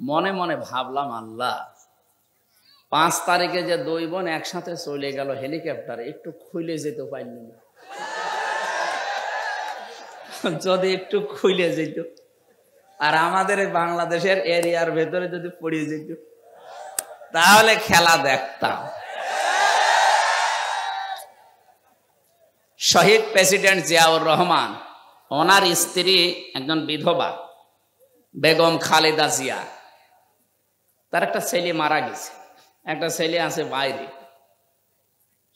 মনে মনে ভাবলাম, আল্লাহ 5 তারিখে যে 2 বোন একসাথে চলে গেল হেলিকপ্টারে, একটু খুলে যেতে পারল না। যদি একটু খুলে যেত, আর আমাদের বাংলাদেশের এরিয়ার ভেতরে যদি পড়ে যেত, তাহলে খেলা দেখতাম। শহীদ প্রেসিডেন্ট জিয়াউর রহমান, ওনার স্ত্রী একজন বিধবা বেগম খালেদা জিয়া, তার একটা ছেলে মারা গেছে, একটা ছেলে আছে বাইরে,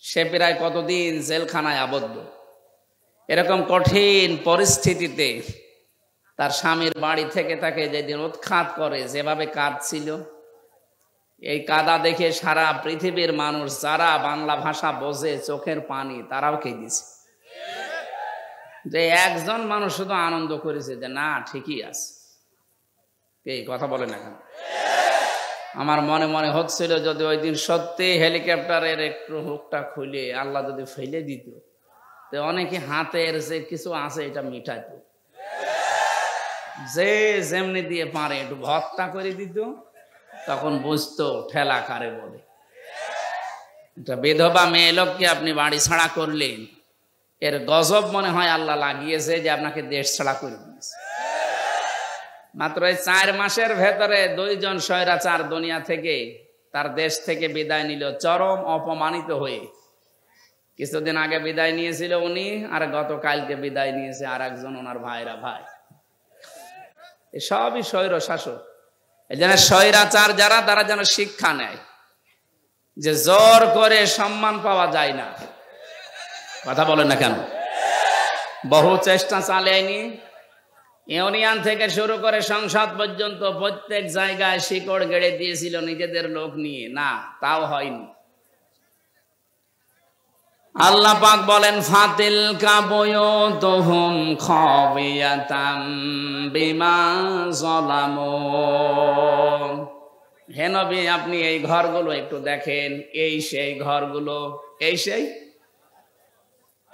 সে প্রায় কতদিন জেলখানায় আবদ্ধ। এরকম কঠিন পরিস্থিতিতে তার স্বামীর বাড়ি থেকে তাকে যেদিন উৎখাত করে, যেভাবে কাঁদছিল, এই কাদা দেখে সারা পৃথিবীর মানুষ যারা বাংলা ভাষা বোঝে, চোখের পানি তারাও কেঁদেছে। যে একজন মানুষ শুধু আনন্দ করেছে যে না, ঠিকই আছে। এই কথা বলে না কেন? আমার মনে মনে হচ্ছিল, যদি ওই দিন সত্যি হেলিকপ্টারের একটু হুকটা খুলে আল্লাহ যদি ফেলে দিত, তো অনেকে হাতের যে কিছু আছে এটা মিটাইত, যে যেমনি দিয়ে পারে একটু ভর্তা করে দিত, তখন বুঝতো ঠেলা কারে বলে। এটা বিধবা মেয়ে লোককে আপনি বাড়ি ছাড়া করলেন, এর গজব মনে হয় আল্লাহ লাগিয়েছে যে আপনাকে দেশ ছাড়া করে দিয়েছে। মাত্র এই 4 মাসের ভেতরে 2 জন স্বৈরাচার দুনিয়া থেকে, তার দেশ থেকে বিদায় নিল চরম অপমানিত হয়ে। কিছুদিন আগে বিদায় নিয়েছিল উনি, আর গতকালকে বিদায় নিয়েছে আর একজন ওনার ভাইরা ভাই। সবই স্বৈর শাসক। এই জন্য স্বৈরাচার যারা, তারা যেন শিক্ষা নেয় যে জোর করে সম্মান পাওয়া যায় না। কথা বলেন না কেন? বহু চেষ্টা চালায়নি, ইউনিয়ন থেকে শুরু করে সংসদ পর্যন্ত প্রত্যেক জায়গায় শিকড় গেড়ে দিয়েছিল নিজেদের লোক নিয়ে, না তাও হয়নি। আল্লাহ পাক বলেন, ফাতিল কাবুয়ুতুহুম খাবিয়াতাম বিমা যালামু। হে নবী, আপনি এই ঘরগুলো একটু দেখেন, এই সেই ঘরগুলো,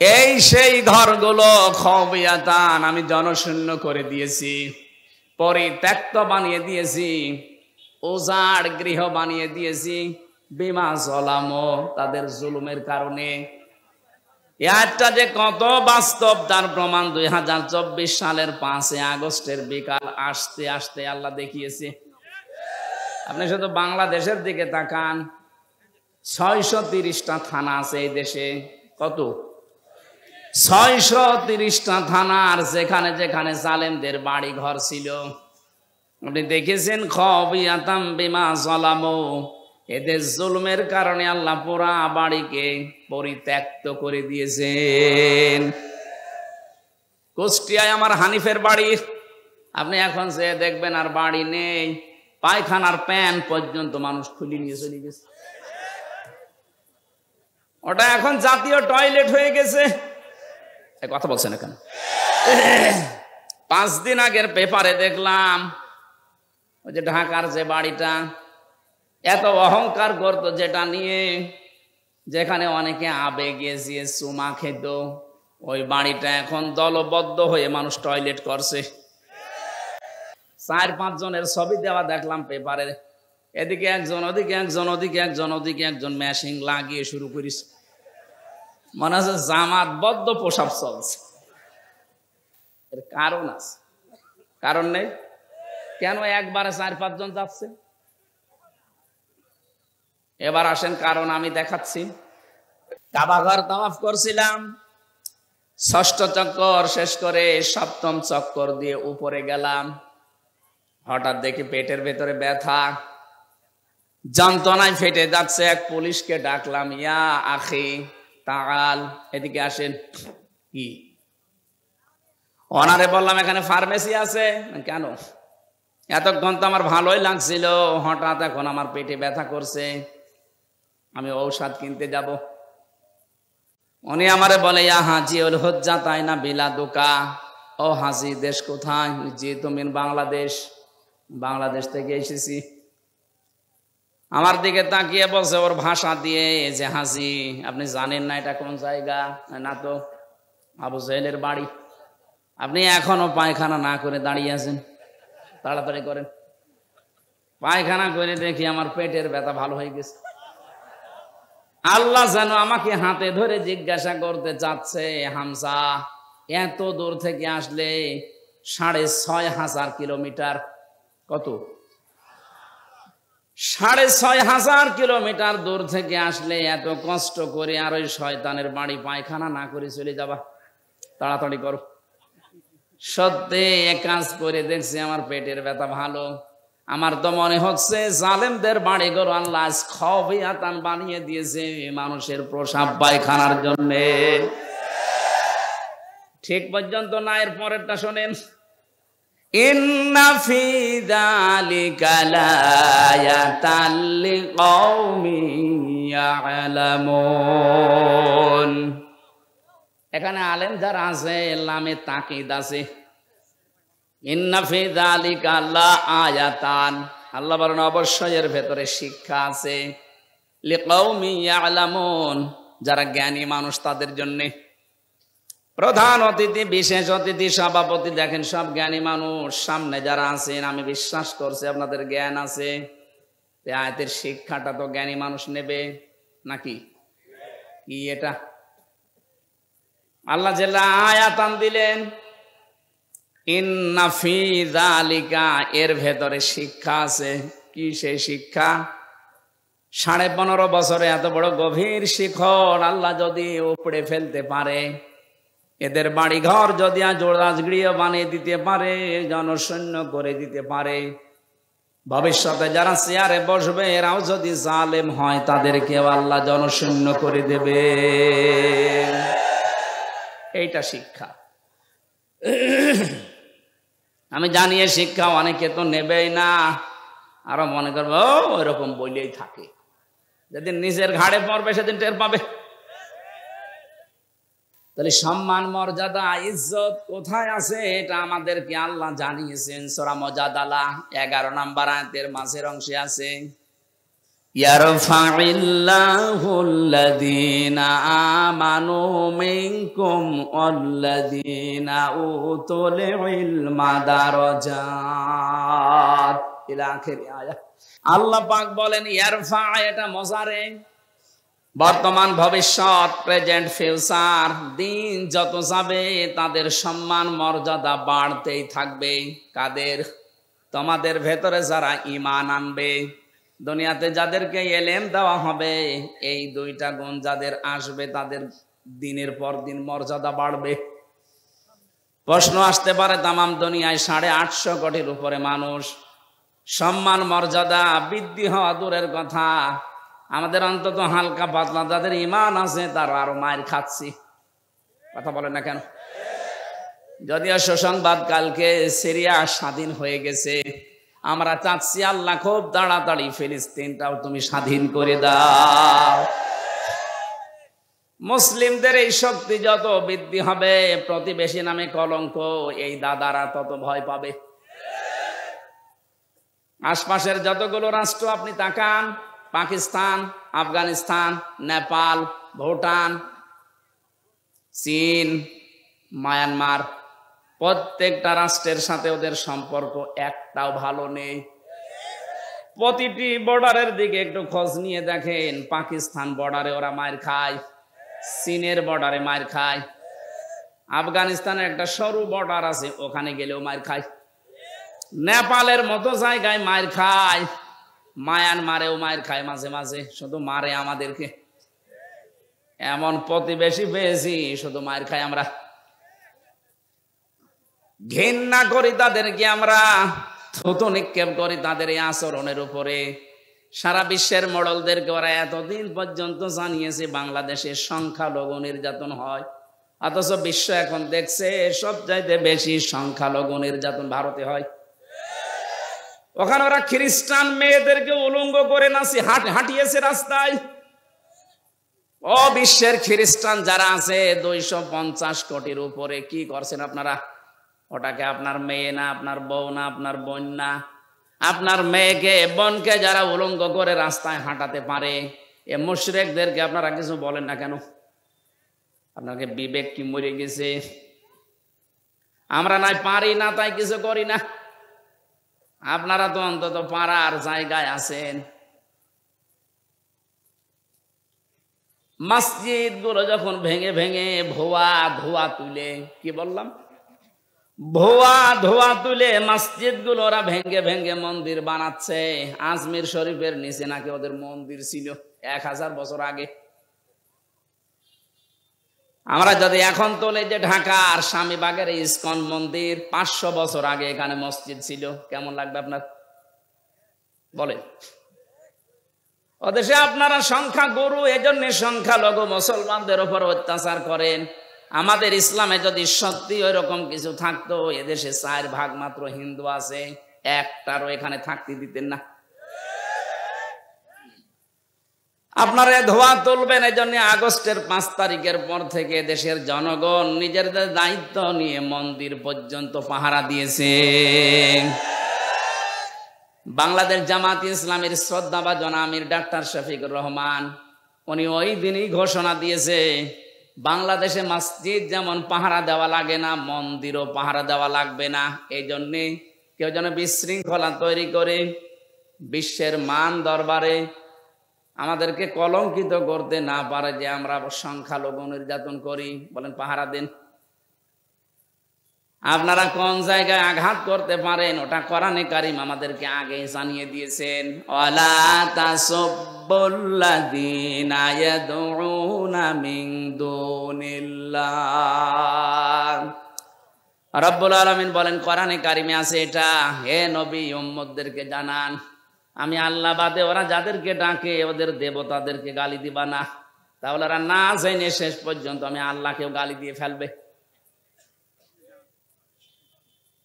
এই সেই ঘরগুলো খাবিয়াতান, আমি জনশূন্য করে দিয়েছি, পরিত্যক্ত বানিয়ে দিয়েছি, উজাড় গৃহ বানিয়ে দিয়েছি, বিমা যালামু, তাদের জুলুমের কারণে। এটা যে কত বাস্তব তার প্রমাণ 2024 সালের 5 আগস্টের বিকাল আসতে আসতে আল্লাহ দেখিয়েছে। আপনি শুধু বাংলাদেশের দিকে তাকান, 630টা থানা আছে এই দেশে। কত? 630টা থানার যেখানে যেখানে জালেমদের বাড়ি ঘর ছিল, আপনি দেখেছেন খাবিয়াতাম বিমা যালামু, এদের জুলুমের কারণে আল্লাহ পুরা বাড়িকে পরিত্যক্ত করে দিয়েছেন। কুষ্টিয়ায় আমার হানিফের বাড়ি, আপনি এখন যে দেখবেন আর বাড়ি নেই, পায়খানার প্যান পর্যন্ত মানুষ খুলে নিয়ে চলে গেছে। ওটা এখন জাতীয় টয়লেট হয়ে গেছে। কথা বলছেন এখন? 5 দিন আগের পেপারে দেখলাম, ওই যে ঢাকার যে বাড়িটা, এত অহংকার করতো যেটা নিয়ে, যেখানে অনেকে আবেগে গিয়ে চুমা খেত, ওই বাড়িটা এখন দলবদ্ধ হয়ে মানুষ টয়লেট করছে। 4-5 জনের ছবি দেওয়া দেখলাম পেপারে, এদিকে একজন, ওদিকে একজন, ওদিকে একজন, ওদিকে একজন, মেশিন লাগিয়ে শুরু করিস, মনে হচ্ছে জামাতবদ্ধ প্রসাব চলছে। এর কারণ আছে? কারণ নেই কেন? একবারে 4-5 জন যাচ্ছে। এবার আসেন কারণ আমি দেখাচ্ছি। কাবাঘর তাওয়াফ করছিলাম, 6ষ্ঠ চক্কর শেষ করে 7ম চক্কর দিয়ে উপরে গেলাম, হঠাৎ দেখি পেটের ভেতরে ব্যথা, যন্ত্রণায় ফেটে যাচ্ছে। এক পুলিশকে ডাকলাম, ইয়া আখি তাআল, এদিকে আসেন। কি? ওনারে বললাম এখানে ফার্মেসি আছে। কেন? এতক্ষণ তো আমার ভালোই লাগছিল, হঠাৎ এখন আমার পেটে ব্যথা করছে, আমি ঔষধ কিনতে যাব। উনি আমারে বলে, ইয়া হাজি উল হুজ্জা তাই না বিলাদুকা, ও হাজি দেশ কোথায়? জি তুমি বাংলাদেশ। বাংলাদেশ থেকে এসেছি। আমার দিকে তাকিয়ে বলছে ওর ভাষা দিয়ে যে, হাজি আপনি জানেন না এটা কোন জায়গা? না তো, আবু জাহেলের বাড়ি। আপনি এখনো পায়খানা না করে দাঁড়িয়ে আছেন, তাড়াতাড়ি করেন। পায়খানা করে দেখি আমার পেটের ব্যথা ভালো হয়ে গেছে। আল্লাহ যেন আমাকে হাতে ধরে জিজ্ঞাসা করতে চাচ্ছে, হামজা এত দূর থেকে আসলে 6,500 কিলোমিটার, কত 6,500 কিলোমিটার দূর থেকে আসলে এত কষ্ট করে আর ওই শয়তানের বাড়ি পায়খানা না করে চলে যাবা, তাড়াতাড়ি করো। সত্যি এক কাজ করে দেখছি আমার পেটের ব্যথা ভালো। আমার তো মনে হচ্ছে জালেমদের বাড়ি ঘর আল্লাহ খবিয়াতান বানিয়ে দিয়েছে মানুষের প্রসাব পায়খানার জন্য। ঠিক পর্যন্ত না, এর পরেরটা শোনেন, ইন্না ফি যালিকা লায়াতাল লিকাউমিন ইয়ালামুন। এখানে আলেম যারা আছে লামে তাকিদ আছে, ইন্না ফি যালিকা লাআয়াতান, আল্লাহ বলেন অবশ্যই এর ভেতরে শিক্ষা আছে, লিকাউমিন ইয়ালামুন, যারা জ্ঞানী মানুষ তাদের জন্য। প্রধান অতিথি, বিশেষ অতিথি, সভাপতি, দেখেন সব জ্ঞানী মানুষ। সামনে যারা আছেন আমি বিশ্বাস করছি আপনাদের জ্ঞান আছে। আয়াতের শিক্ষাটা তো জ্ঞানী মানুষ নেবে নাকি? কি এটা আল্লাহ যে আয়াতান দিলেন, ইন্না ফি যালিকা, এর ভেতরে শিক্ষা আছে। কি সেই শিক্ষা? 15.5 বছরে এত বড় গভীর শিখর আল্লাহ যদি উপড়ে ফেলতে পারে, এদের বাড়ি ঘর যদি জোড়াজগড়িয়ে বানিয়ে দিতে পারে, জনশূন্য করে দিতে পারে, ভবিষ্যতে যারা চেয়ারে বসবে এরাও যদি জালেম হয় তাদেরকেও আল্লাহ জনশূন্য করে দেবে। এইটা শিক্ষা। আমি জানি এই শিক্ষা অনেকে তো নেবেই না, আরো মনে করবো ওইরকম বলেই থাকে। যেদিন নিজের ঘাড়ে পড়বে সেদিন টের পাবে। তাহলে সম্মান, মর্যাদা, ইজ্জত কোথায় আছে এটা আমাদেরকে আল্লাহ জানিয়েছেন। সূরা মুজাদালা 11 নম্বর আয়াতের মাঝের অংশে আছে, ইয়ারফাইল্লাহুল্লাযীনা আমানু মিনকুম ওয়াল্লাযীনা উতুল ইলমা দারাজাত, ইলা আখির আয়াত। আল্লাহ পাক বলেন ইয়ারফা, এটা মুজারে, বর্তমান, ভবিষ্যৎ, প্রেজেন্ট, ফিউচার। দিন যত যাবে তাদের সম্মান মর্যাদা বাড়তেই থাকবে। কাদের? তোমাদের ভেতরে যারা ঈমান আনবে, দুনিয়াতে যাদেরকে ইলম দেওয়া হবে, এই দুইটা গুণ যাদের আসবে তাদের দিনের পর দিন মর্যাদা বাড়বে। প্রশ্ন আসতে পারে, তামাম দুনিয়ায় 850 কোটির উপরে মানুষ, সম্মান মর্যাদা বৃদ্ধি হওয়া দূরের কথা, আমাদের অন্তত হালকা পাতলা যাদের ঈমান আছে তারা আরো মায়ের খাচ্ছি। কথা বলেন না কেন? যদিও সুসংবাদ, কালকে সিরিয়া স্বাধীন হয়ে গেছে। আমরা চাচ্ছি আল্লাহ খুব তাড়াতাড়ি ফিলিস্তিনটাও তুমি স্বাধীন করে দাও। মুসলিমদের এই শক্তি যত বৃদ্ধি হবে, প্রতিবেশী নামে কলঙ্ক এই দাদারা তত ভয় পাবে। আশপাশের যতগুলো রাষ্ট্র আপনি তাকান, পাকিস্তান, আফগানিস্তান, নেপাল, ভুটান, চীন, মায়ানমার, প্রত্যেকটা রাষ্ট্রের সাথে ওদের সম্পর্ক একটাও ভালো নেই। প্রতিটি বর্ডারের দিকে একটু খোঁজ নিয়ে দেখেন, পাকিস্তান বর্ডারে ওরা মার খায়, চীনের বর্ডারে মার খায়, আফগানিস্তানের একটা সরু বর্ডার আছে ওখানে গেলেও মার খায়, নেপালের মতো জায়গায় মার খায়, মায়ানমারেও মার খায় মাঝে মাঝে, শুধু মারে আমাদেরকে। এমন প্রতিবেশী পেয়েছি শুধু মার খায় আমরা, ঘৃণা করি তাদেরকে, আমরা থুতু নিক্ষেপ করি তাদের এই আচরণের উপরে। সারা বিশ্বের মডেলদেরকে ওরা এতদিন পর্যন্ত জানিয়েছে বাংলাদেশের সংখ্যালঘু নির্যাতন হয়, অথচ বিশ্ব এখন দেখছে সবচাইতে বেশি সংখ্যালঘু নির্যাতন ভারতে হয়। ওখানে ওরা খ্রিস্টান মেয়েদেরকে উলঙ্গ করে নাচি হাঁটিয়েছে রাস্তায়। ও বিশ্বের খ্রিস্টান যারা আছে 250 কোটির উপরে, কি করছেন আপনারা? ওটাকে আপনার মেয়ে না, আপনার বউ না, আপনার বোন না, আপনার মেয়েকে বোনকে যারা উলঙ্গ করে রাস্তায় হাঁটাতে পারে, এ মুশরিকদেরকে আপনারা কিছু বলেন না কেন? আপনাকে বিবেক কি মরে গেছে? আমরা নাই পারি না তাই কিছু করি না। আপনারা তো অন্তত পাড়ার জায়গায় আছেন। মসজিদ গুলো যখন ভেঙে ভেঙে ভুয়া ধোয়া তুলে, কি বললাম, ভুয়া ধোয়া তুলে মসজিদ গুলো ওরা ভেঙে ভেঙে মন্দির বানাচ্ছে। আজমির শরীফের নিচে নাকি ওদের মন্দির ছিল 1000 বছর আগে। আমরা যদি এখন তোলে যে ঢাকার স্বামীবাগের ইসকন মন্দির 500 বছর আগে এখানে মসজিদ ছিল, কেমন লাগবে আপনার বলেন? ওদেশে আপনারা সংখ্যা গুরু, এজন্য সংখ্যালঘু মুসলমানদের উপর অত্যাচার করেন। আমাদের ইসলামে যদি সত্যি ওই রকম কিছু থাকতো, এদেশে 4 ভাগ মাত্র হিন্দু আছে, একটারও এখানে থাকতে দিতেন না। আপনারা ধোয়া তুলবেন, এই জন্য আগস্টের 5 তারিখের পর থেকে দেশের জনগণ নিজেদের দায়িত্ব নিয়ে মন্দির পর্যন্ত পাহারা দিয়েছে। বাংলাদেশ জামাত ইসলামের শ্রদ্ধাভাজন আমির ডাক্তার শফিকুর রহমান উনি ওই দিনই ঘোষণা দিয়েছে, বাংলাদেশে মসজিদ যেমন পাহারা দেওয়া লাগে না, মন্দিরও পাহারা দেওয়া লাগবে না। এই জন্যে কেউ যেন বিশৃঙ্খলা তৈরি করে বিশ্বের মান দরবারে আমাদেরকে কলঙ্কিত করতে না পারে যে আমরা সংখ্যালঘু নির্যাতন করি। বলেন পাহারা দেন। আপনারা কোন জায়গায় আঘাত করতে পারেন ওটা কোরআনে কারীম আমাদেরকে আগে জানিয়ে দিয়েছেন। ওয়ালা তাসুবুল্লাযীনা ইয়াদউনা মিন দুনিল্লাহ। রব্বুল আলামিন বলেন কোরআনে কারীমে আছে এটা, হে নবী উম্মতদেরকে জানান আমি আল্লাহ বাদে ওরা যাদেরকে ডাকে ওদের দেবতাদেরকে গালি দিবা না, তাহলে ওরা না জেনে শেষ পর্যন্ত আমি আল্লাহকেও গালি দিয়ে ফেলবে।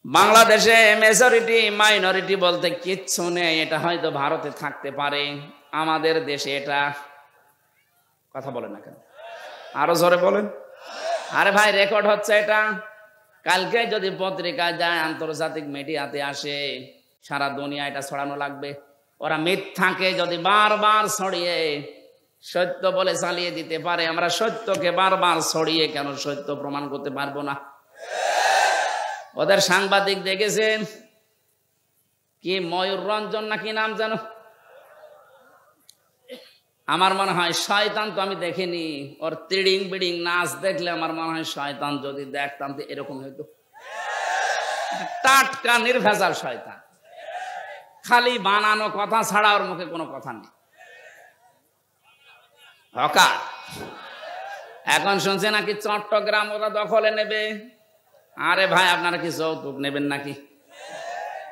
বাংলাদেশে মেজরিটি মাইনরিটি বলতে কিচ্ছু নেই, এটা হয়তো ভারতে থাকতে পারে, আমাদের দেশে এটা। কথা বলেন না কেন, আরো জোরে বলেন। আরে ভাই রেকর্ড হচ্ছে এটা, কালকে যদি পত্রিকায় যায়, আন্তর্জাতিক মিডিয়াতে আসে, সারা দুনিয়া এটা ছড়ানো লাগবে। ওরা মিথ্যাকে যদি বারবার ছড়িয়ে সত্য বলে চালিয়ে দিতে পারে, আমরা সত্যকে বারবার ছড়িয়ে কেন সত্য প্রমাণ করতে পারবো না? ওদের সাংবাদিক দেখেছেন কি, ময়ূর রঞ্জন না কি নাম জানো, আমার মনে হয় শয়তান, তো আমি দেখিনি, ওর তিড়িং বিড়িং নাচ দেখলে আমার মনে হয় শয়তান যদি দেখতাম তো এরকম হইতো। টাটকা নির্ভেজাল শয়তান, খালি বানানো কথা ছাড়া ওর মুখে কোনো কথা নেই। হকার এখন শুনছে নাকি চট্টগ্রাম ওরা দখলে নেবে। আরে ভাই আপনারা কি যৌতুক নেবেন নাকি?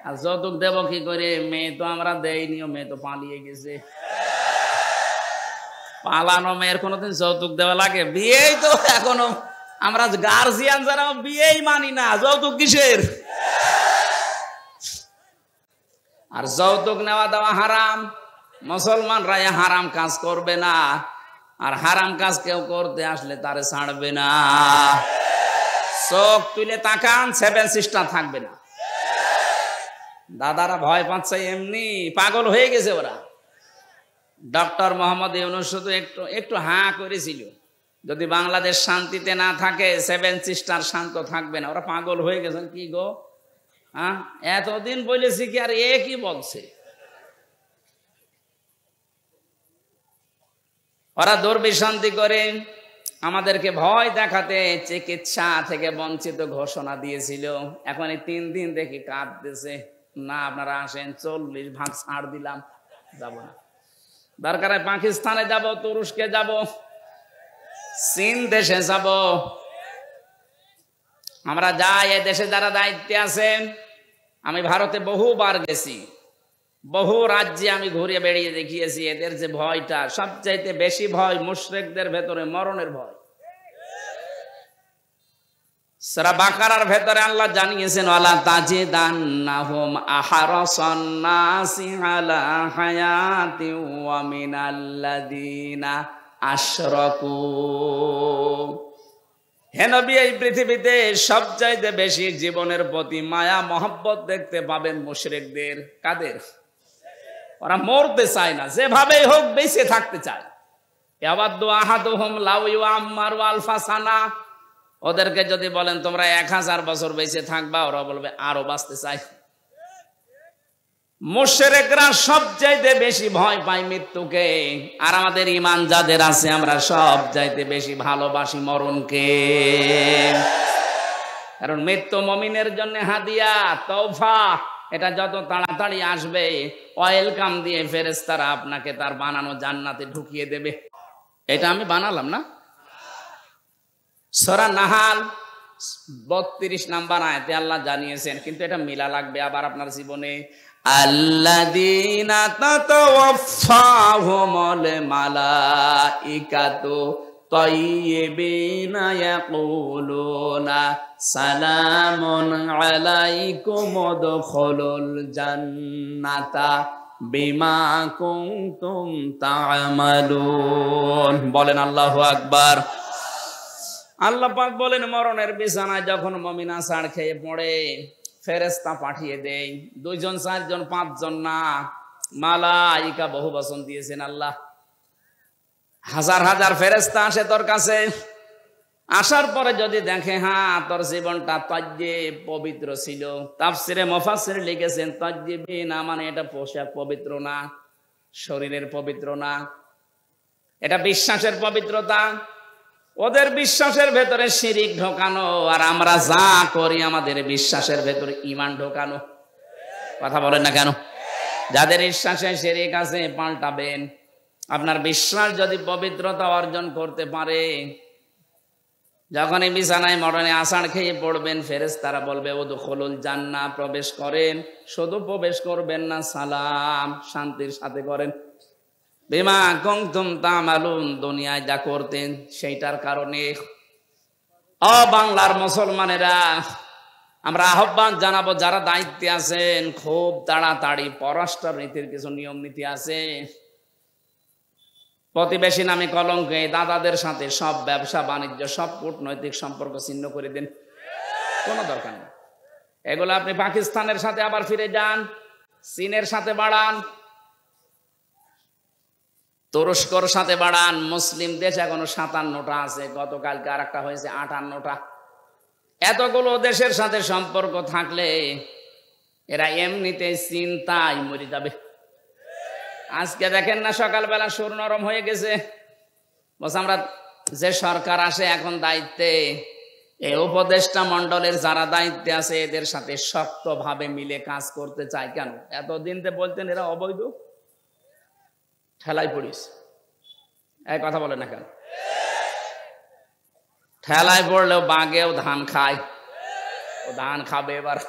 আর যৌতুক দেব কি করে? মেয়ে তো আমরা দেইনি, মেয়ে তো পালিয়ে গেছে। পালানো মেয়ের কোনোদিন যৌতুক দেওয়া লাগে? বিয়েই তো এখনো আমরা গার্জিয়ান যারা বিয়েই মানি না, যৌতুক কিসের? আর যৌতুক নেওয়া দেওয়া হারাম, মুসলমানরা হারাম কাজ করবে না, আর হারাম কাজ কেউ করতে আসলে তারে ছাড়বে না। চোখ তুলে তাকান, 7 সিস্টার থাকবে না। দাদারা ভয় পাচ্ছে, এমনি পাগল হয়ে গেছে ওরা। ডক্টর মোহাম্মদ ইউনূস শুধু একটু হাঁ করেছিল, যদি বাংলাদেশ শান্তিতে না থাকে 7 সিস্টার শান্ত থাকবে না। ওরা পাগল হয়ে গেছেন। কি গো, হ্যাঁ এতদিন বলেছি কি, আর এ কি বলছে? ওরা দুর্বিসন্ধি করে আমাদেরকে ভয় দেখাতে চিকিৎসা থেকে বঞ্চিত ঘোষণা দিয়েছিল। এখন এই 3 দিন দেখি কাঁদতেছে, না আপনারা আসেন, 40 ভাগ ছাড় দিলাম, যাব না। দরকার পাকিস্তানে যাব, তুরস্কে যাব, চীন দেশে যাব, আমরা যাই। এ দেশে যারা দায়িত্বে আছেন, আমি ভারতে বহুবার গেছি, বহু রাজ্যে আমি ঘুরে বেড়িয়ে দেখিয়েছি। এদের যে ভয়টা, সবচাইতে বেশি ভয় মুশরিকদের ভেতরে মরণের ভয়। সূরা বাকারার ভেতরে আল্লাহ জানিয়েছেন, ওয়ালা তাজিদান্নাহুম আহরাসান নাসি আলা হায়াতি ওয়া মিনাল্লাযিনা আশরাকু। হে নবী, এই পৃথিবীতে সবচাইতে বেশি জীবনের প্রতি মায়া মহব্বত দেখতে পাবেন মুশরিকদের। কাদের? ওরা মরতে চায় না, যেভাবেই হোক বেঁচে থাকতে চায়। ইয়াওয়াদু আহাদুহুম লাউ ইউআম্মারু আলফা সানা। ওদেরকে যদি বলেন তোমরা 1000 বছর বেঁচে থাকবা, ওরা বলবে আরো বাঁচতে চাই। মুশরিকরা সবচাইতে বেশি ভয় পায় মৃত্যুকে, আর আমাদের ঈমান যাদের আছে আমরা সবচাইতে বেশি ভালোবাসি মরণকে। কারণ মৃত্যু মুমিনের জন্য হাদিয়া, তওফা। এটা যত তাড়াতাড়ি আসবে ওয়েলকাম দিয়ে ফেরেশতারা আপনাকে তার বানানো জান্নাতে ঢুকিয়ে দেবে। এটা আমি বানালাম না? সূরা নাহাল 32 নাম্বার আয়াতে আল্লাহ জানিয়েছেন, কিন্তু এটা মিলা লাগবে আবার আপনার জীবনে। আল্লাযীনা তাতাওয়াফফাহুমুল মালাইকাতু তাইয়্যিবিনা ইয়াকুলুনা সালামুন আলাইকুম উদখুলুল জান্নাতা বিমা কুনতুম তা'মালুন। বলেন আল্লাহু আকবার। আল্লাহ পাক বলেন, মরণের বিছানায় যখন মুমিন আছাড় খেয়ে পড়ে ফেরেশতা পাঠিয়ে দেয়, 2 জন 4 জন 5 জন না, মালাইকা বহু বচন দিয়েছেন আল্লাহ। হাজার হাজার ফেরেশতা আসে তোর কাছে। আসার পরে যদি দেখে হ্যাঁ তোর জীবনটা তাজ্জিব পবিত্র ছিল, তাফসিরে মুফাসসির লিখেছেন তাজ্জিবিনা মানে এটা পোশাক পবিত্র না, শরীরের পবিত্র না, এটা বিশ্বাসের পবিত্রতা। ওদের বিশ্বাসের ভেতরে শিরিক ঢোকানো, আর আমরা যা করি আমাদের বিশ্বাসের ভেতরে ঈমান ঢোকানো। কথা বলেন না কেন? যাদের বিশ্বাসে শিরিক আছে পাল্টাবেন। আপনার বিশ্বাস যদি পবিত্রতা অর্জন করতে পারে, যখনই বিছানায় মরণে আষাঢ় খেয়ে পড়বেন ফেরেশতারা বলবে উদখুলুল জান্নাহ, প্রবেশ করেন। শুধু প্রবেশ করবেন না, সালাম শান্তির সাথে করেন। বিমা কুনতুম তা'মালুন, দুনিয়ায় যা করতেন সেইটার কারণে। ও বাংলার মুসলমানেরা, আমরা আহ্বান জানাবো যারা দায়িত্বে আছেন, খুব তাড়াতাড়ি পররাষ্ট্র নীতির কিছু নিয়ম নীতি আছে। প্রতিবেশী নামে কলঙ্কে দাদাদের সাথে সব ব্যবসা বাণিজ্য সব কূটনৈতিক সম্পর্ক ছিন্ন করে দিন, কোনো দরকার নেই। এগুলো আপনি পাকিস্তানের সাথে আবার ফিরে যান, চীনের সাথে বাড়ান, তুরস্কর সাথে বাড়ান। মুসলিম দেশ এখনো 57টা আছে, গতকালকে আর একটা হয়েছে 58টা। এতগুলো দেশের সাথে সম্পর্ক থাকলে এরা এমনিতে চিন্তায় মরে যাবে। আজকে দেখেন না সকালবেলা সুর নরম হয়ে গেছে, বস আমরা যে সরকার আসে এখন দায়িত্বে, এই উপদেষ্টা মন্ডলের যারা দায়িত্বে আছে এদের সাথে শক্তভাবে মিলে কাজ করতে চায়। কেন? এতদিন তো বলতেন এরা অবৈধ, ঠেলায় পড়িস। এই কথা বলে না কেন? ঠেলায় পড়লেও বাঘেও ধান খায়, ও ধান খাবে এবার।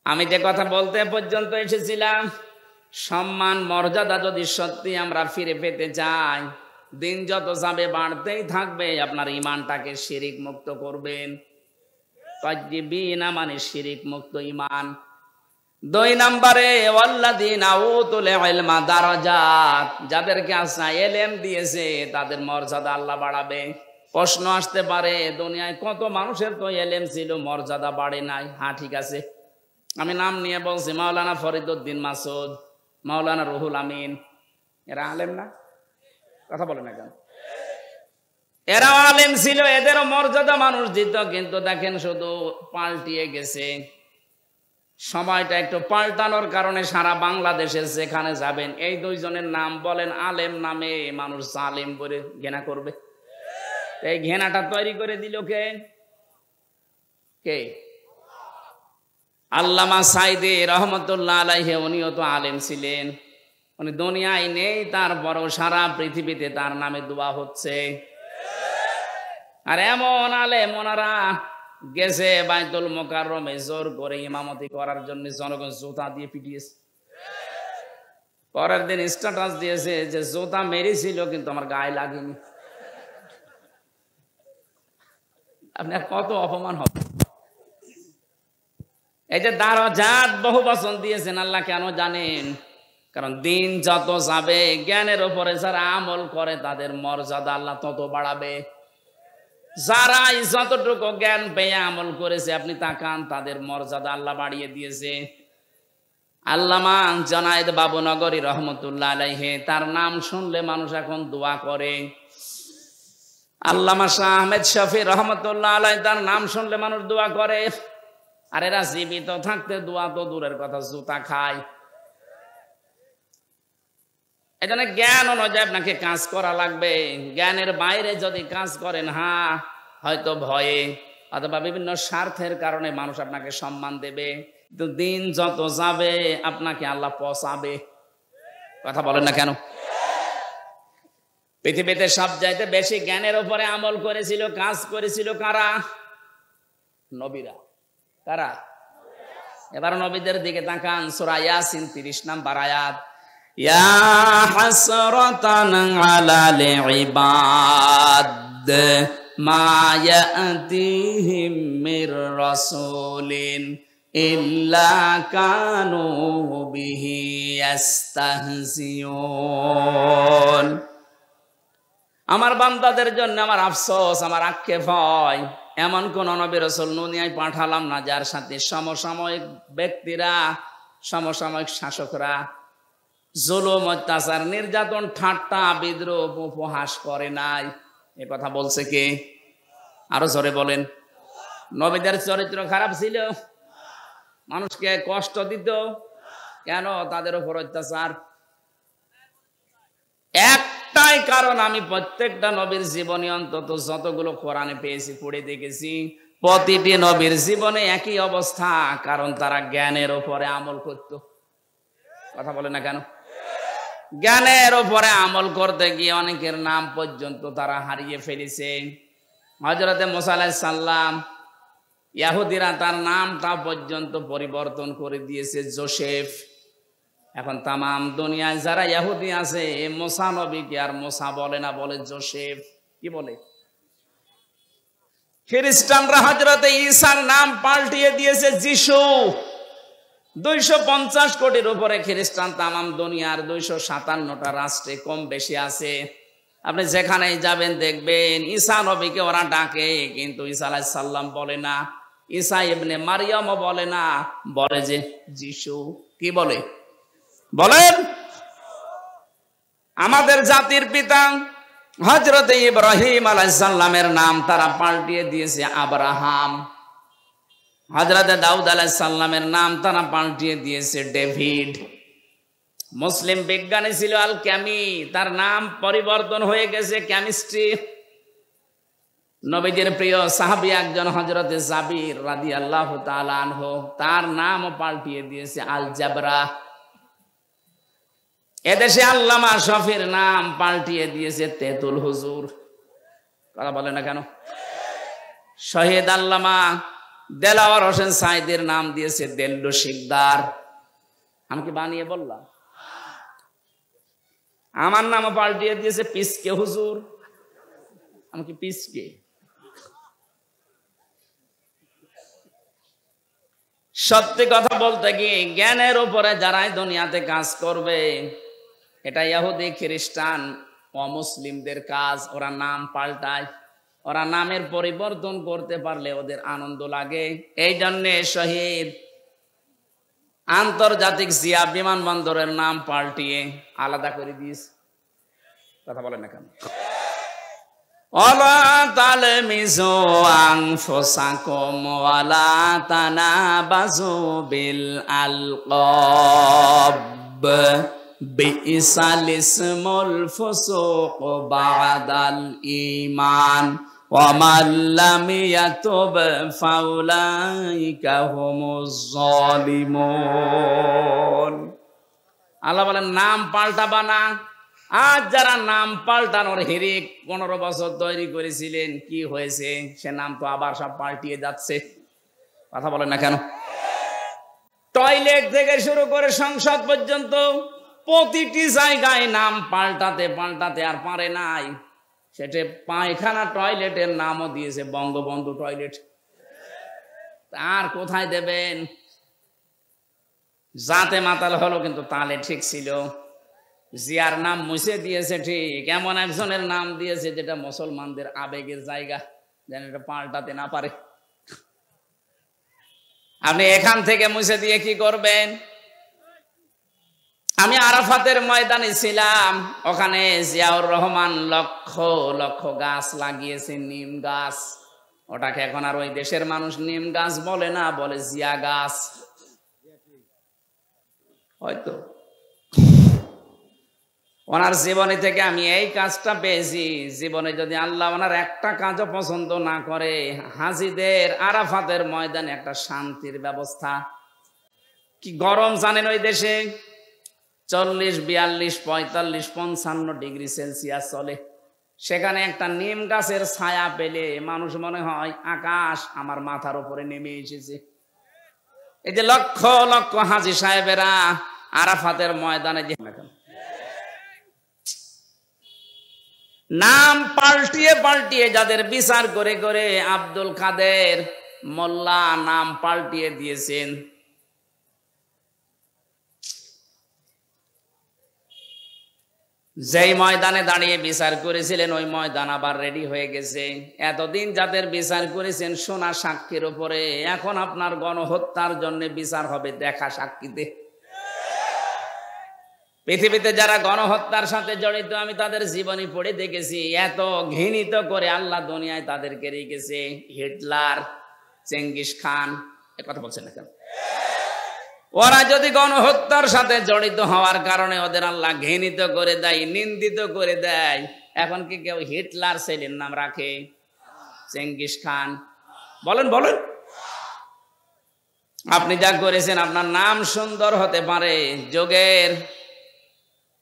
আমি যে কথা বলতে পর্যন্ত এসেছিলাম, সম্মান মর্যাদা যদি সত্যি আমরা ফিরে পেতে চাই, দিন যত যাবে বাড়তেই থাকবে। আপনার ঈমানটাকে শিরিক মুক্ত করবেন। তাজ্জিবিনা মানে শিরিক মুক্ত ঈমান। 2 নম্বরে ওয়াল্লাযীনা উতুল ইলমা দারাজাত, যাদেরকে আল্লাহ ইলম দিয়েছে তাদের মর্যাদা আল্লাহ বাড়াবে। প্রশ্ন আসতে পারে, দুনিয়ায় কত মানুষের তো ইলম ছিল মর্যাদা বাড়ে নাই। হ্যাঁ ঠিক আছে, আমি নাম নিয়ে বলছি, মাওলানা ফরিদউদ্দিন মাসুদ, মাওলানা রুহুল আমিন, এরা আলেম না? কথা বলে না কেন? এরা আলেম ছিল, এদেরও মর্যাদা মানুষ দিত, কিন্তু দেখেন শুধু পাল্টিয়ে গেছে। সময়টা একটু পাল্টানোর কারণে সারা বাংলাদেশে যেখানে যাবেন এই 2 জনের নাম বলেন, আলেম নামে মানুষ জালেম বলে ঘৃণা করবে। এই ঘৃণাটা তৈরি করে দিল কে? কে? আল্লামা সাইদি রহমতুল্লাহ আলাইহি, উনিও তো আলেম ছিলেন। উনি দুনিয়ায় নেই, তারপরও সারা পৃথিবীতে তার নামে দোয়া হচ্ছে। আর এমন আলেম ওনারা গেছে বাইতুল মুকাররমে জোর করে ইমামতি করার জন্য, জনগণ জুতা দিয়ে পিটিয়েছে। পরের দিন স্ট্যাটাস দিয়েছে যে জুতা মেরেছিল কিন্তু আমার গায়ে লাগেনি। আপনার কত অপমান হবে। এই যে দারাজাত বহু বচন দিয়েছেন আল্লাহ, কেন জানেন? কারণ দিন যত যাবে জ্ঞানের উপরে যারা আমল করে তাদের মর্যাদা আল্লাহ তত বাড়াবে। যারা যতটুকু জ্ঞান পেয়ে আমল করেছে আপনি তাকান, তাদের মর্যাদা আল্লাহ বাড়িয়ে দিয়েছে। আল্লামা জনায়েদ বাবুনগরী রহমতুল্লাহ আলাইহি, তার নাম শুনলে মানুষ এখন দোয়া করে। আল্লামা শাহ আহমেদ শফি রহমতুল্লাহ আলাইহি, তার নাম শুনলে মানুষ দোয়া করে। আর এরা জীবিত থাকতে দোয়া তো দূরের কথা, জুতা খায়। এই জন্য জ্ঞান অনুযায়ী আপনাকে কাজ করা লাগবে। জ্ঞানের বাইরে যদি কাজ করেন, হয়তো ভয়ে অথবা বিভিন্ন স্বার্থের কারণে মানুষ আপনাকে সম্মান দেবে, কিন্তু দিন যত যাবে আপনাকে আল্লাহ পচাবে। কথা বলেন না কেন? পৃথিবীতে সবচাইতে বেশি জ্ঞানের উপরে আমল করেছিল, কাজ করেছিল কারা? নবীরা। কারা? এবার নবীদের দিকে তাকান, সূরা ইয়াসিন 30 নম্বর আয়াত। ইয়া হাসরাতান আলাল ইবাদ মা ইয়াতিহিম মির রাসূলিন ইল্লা কানু বিহি ইস্তাহজিউন। আমার বান্দাদের জন্য আমার আফসোস, আমার আক্ষেপ হয়, এমন কোন নবী রাসূল দুনিয়ায় পাঠালাম না যার সাথে সমসাময়িক ব্যক্তিরা, সমসাময়িক শাসকরা জুলুম, অত্যাচার, নির্যাতন, ঠাট্টা, বিদ্রোহ, উপহাস করে নাই। এ কথা বলছে কে? আরো জোরে বলেন। নবীদের চরিত্র খারাপ ছিল? মানুষকে কষ্ট দিত কেন? তাদের উপর অত্যাচার। একটাই কারণ, আমি প্রত্যেকটা নবীর জীবনে অন্তত যতগুলো কোরআনে পেয়েছি, পড়ে দেখেছি, প্রতিটি নবীর জীবনে একই অবস্থা, কারণ তারা জ্ঞানের উপরে আমল করত। কথা বলে না কেন? জ্ঞানের উপরে আমল করতে গিয়ে অনেকের নাম পর্যন্ত তারা হারিয়ে ফেলেছে। হযরতে মুসা আলাইহিস সালাম, ইহুদিরা তার নামটা পর্যন্ত পরিবর্তন করে দিয়েছে জোসেফ। এখন তামাম দুনিয়ায় যারা ইহুদি আছে, মুসা নবীকে আর মুসা বলে না, বলে জোসেফ। কি বলে? খ্রিস্টানরা হযরতে ঈসার নাম পাল্টিয়ে দিয়েছে যিশু। 250 কোটির উপরে খ্রিস্টান তামাম দুনিয়ার 257টা রাষ্ট্রে কম বেশি আছে। আপনি যেখানেই যাবেন দেখবেন ঈসা নবীকে ওরা ডাকে, কিন্তু ঈসা আলাইহিস সালাম বলে না, ঈসা ইবনে মারইয়াম বলে না, বলে যে যিশু। কি বলে? বলেন। আমাদের জাতির পিতা হযরতে ইব্রাহিম আলাইহিস সালামের নাম তারা পাল্টিয়ে দিয়েছে আব্রাহাম। হযরতে দাউদ আলাইহিস সালামের নাম তারা পাল্টিয়ে দিয়েছে ডেভিড। মুসলিম বিজ্ঞানী ছিল আল ক্যামি, তার নাম পরিবর্তন হয়ে গেছে কেমিস্ট্রি। নবীজির প্রিয় সাহাবী একজন হযরতে জাবির রাদিয়াল্লাহু তাআলা আনহু, তার নামও পাল্টিয়ে দিয়েছে আল জাবরা। এদেশে আল্লামা শফির নাম পাল্টিয়ে দিয়েছে তেতুল হুজুর। কথা বলে না কেন? শহীদ আল্লামা দেলাওয়ার হোসেন সাইদের নাম দিয়েছে দেল্লু শিকদার। আমি কি বানিয়ে বললাম? আমার নামও পাল্টিয়ে দিয়েছে পিসকে হুজুর। আমি কি পিসকে? সত্যি কথা বলতে গিয়ে জ্ঞানের উপরে যারাই দুনিয়াতে কাজ করবে, এটা ইহুদি, খ্রিস্টান, অমুসলিমদের কাজ। ওরা নাম পাল্টায়, ওরা নামের পরিবর্তন করতে পারলে ওদের আনন্দ লাগে। এই জন্যে শহীদ আন্তর্জাতিক জিয়া বিমানবন্দরের নাম পাল্টিয়ে আলাদা করে দিয়েছে। কথা বলেন না কেন? ওয়ালা তালমিজু আনফুসাকুম ওয়ালা তানাবাজু বিল আলকাব বিইসাল ইসমুল ফুসুক বাদাল ঈমান ওয়া মান লাম ইয়াতুব ফাউলাইকা হুমুজ জালিমুন। আল্লাহ বলেন নাম পাল্টাবা না। আজ যারা নাম পাল্টানোর হিরিক 15 বছর তৈরি করেছিলেন, কি হয়েছে? সে নাম তো আবার সব পাল্টিয়ে যাচ্ছে। কথা বলেন না কেন? টয়লেট থেকে শুরু করে সংসদ পর্যন্ত প্রতিটি জায়গায় নাম পাল্টাতে পাল্টাতে আর পারে নাই। সেটা পায়খানা টয়লেটের নামও দিয়েছে বঙ্গবন্ধু টয়লেট। আর কোথায় দেবেন? জাতে মাতাল হলো, কিন্তু তালে ঠিক ছিল। জিয়ার নাম মুছে দিয়েছে ঠিক, এমন একজনের নাম দিয়েছে যেটা মুসলমানদের আবেগের জায়গা, যেন এটা পাল্টাতে না পারে। আপনি এখান থেকে মুছে দিয়ে কি করবেন? আমি আরাফাতের ময়দানে ছিলাম, ওখানে জিয়াউর রহমান লক্ষ লক্ষ গাছ লাগিয়েছে, নিম গাছ। ওটাকে এখন আর ওই দেশের মানুষ নিম গাছ বলে না, বলে জিয়া গাছ। হয়তো ওনার জীবনী থেকে আমি এই কাজটা পেয়েছি, জীবনে যদি আল্লাহ ওনার একটা কাজও পছন্দ না করে, হাজিদের আরাফাতের ময়দানে একটা শান্তির ব্যবস্থা। কি গরম জানেন ওই দেশে, 40, 42, 45, 55 ডিগ্রি সেলসিয়াস চলে। সেখানে একটা নিম গাছের ছায়া পেলে মানুষ মনে হয় আকাশ আমার মাথার উপরে নেমে এসেছে। এই যে লক্ষ লক্ষ হাজি সাহেবেরা আরাফাতের ময়দানে যে নাম পাল্টিয়ে পাল্টিয়ে যাদের বিচার করে করে আব্দুল কাদের মোল্লা নাম পাল্টিয়ে দিয়েছেন, যেই ময়দানে দাঁড়িয়ে বিচার করেছিলেন ওই ময়দান আবার রেডি হয়ে গেছে। এতদিন যাদের বিচার করেছেন সোনা সাক্ষীর উপরে, এখন আপনার গণহত্যার জন্য বিচার হবে দেখা সাক্ষীতে। পৃথিবীতে যারা গণহত্যার সাথে জড়িত আমি তাদের জীবনী পড়ে দেখেছি, এত ঘৃণিত করে আল্লাহ দুনিয়ায় তাদেরকে রেখেছে। হিটলার, চেঙ্গিস খান, এ কথা বলছেন না কেন? ওরা যদি গণহত্যার সাথে জড়িত হওয়ার কারণে ওদের আল্লাহ ঘৃণিত করে দেয়, নিন্দিত করে দেয়, এখন কি কেউ হিটলার ছেলের নাম রাখে? Genghis Khan? বলেন বলেন। আপনি যা করেছেন আপনার নাম সুন্দর হতে পারে, যোগের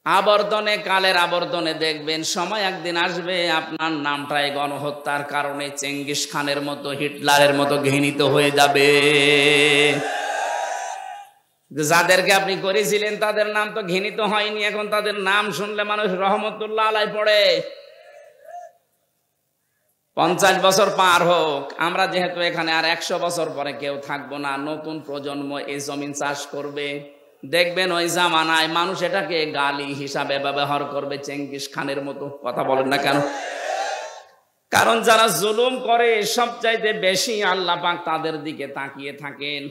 আবর্তনে কালের আবর্তনে দেখবেন সময় একদিন আসবে আপনার নামটাই গণহত্যার কারণে চেঙ্গিস খানের মতো হিটলারের মতো ঘৃণিত হয়ে যাবে। যাদেরকে আপনি করেছিলেন তাদের নাম তো ঘৃণিত হয়নি, এখন তাদের নাম শুনলে মানুষ রহমতুল্লাহ আলাই পড়ে। 50 বছর পার হোক, আমরা যেহেতু এখানে আর 100 বছর পরে কেউ থাকবো না, নতুন প্রজন্ম এই জমিন চাষ করবে, দেখবেন ওই জামানায় মানুষ এটাকে গালি হিসাবে ব্যবহার করবে চেঙ্গিস খানের মতো। কথা বলেন না কেন? কারণ যারা জুলুম করে সবচাইতে বেশি আল্লাহ পাক তাদের দিকে তাকিয়ে থাকেন।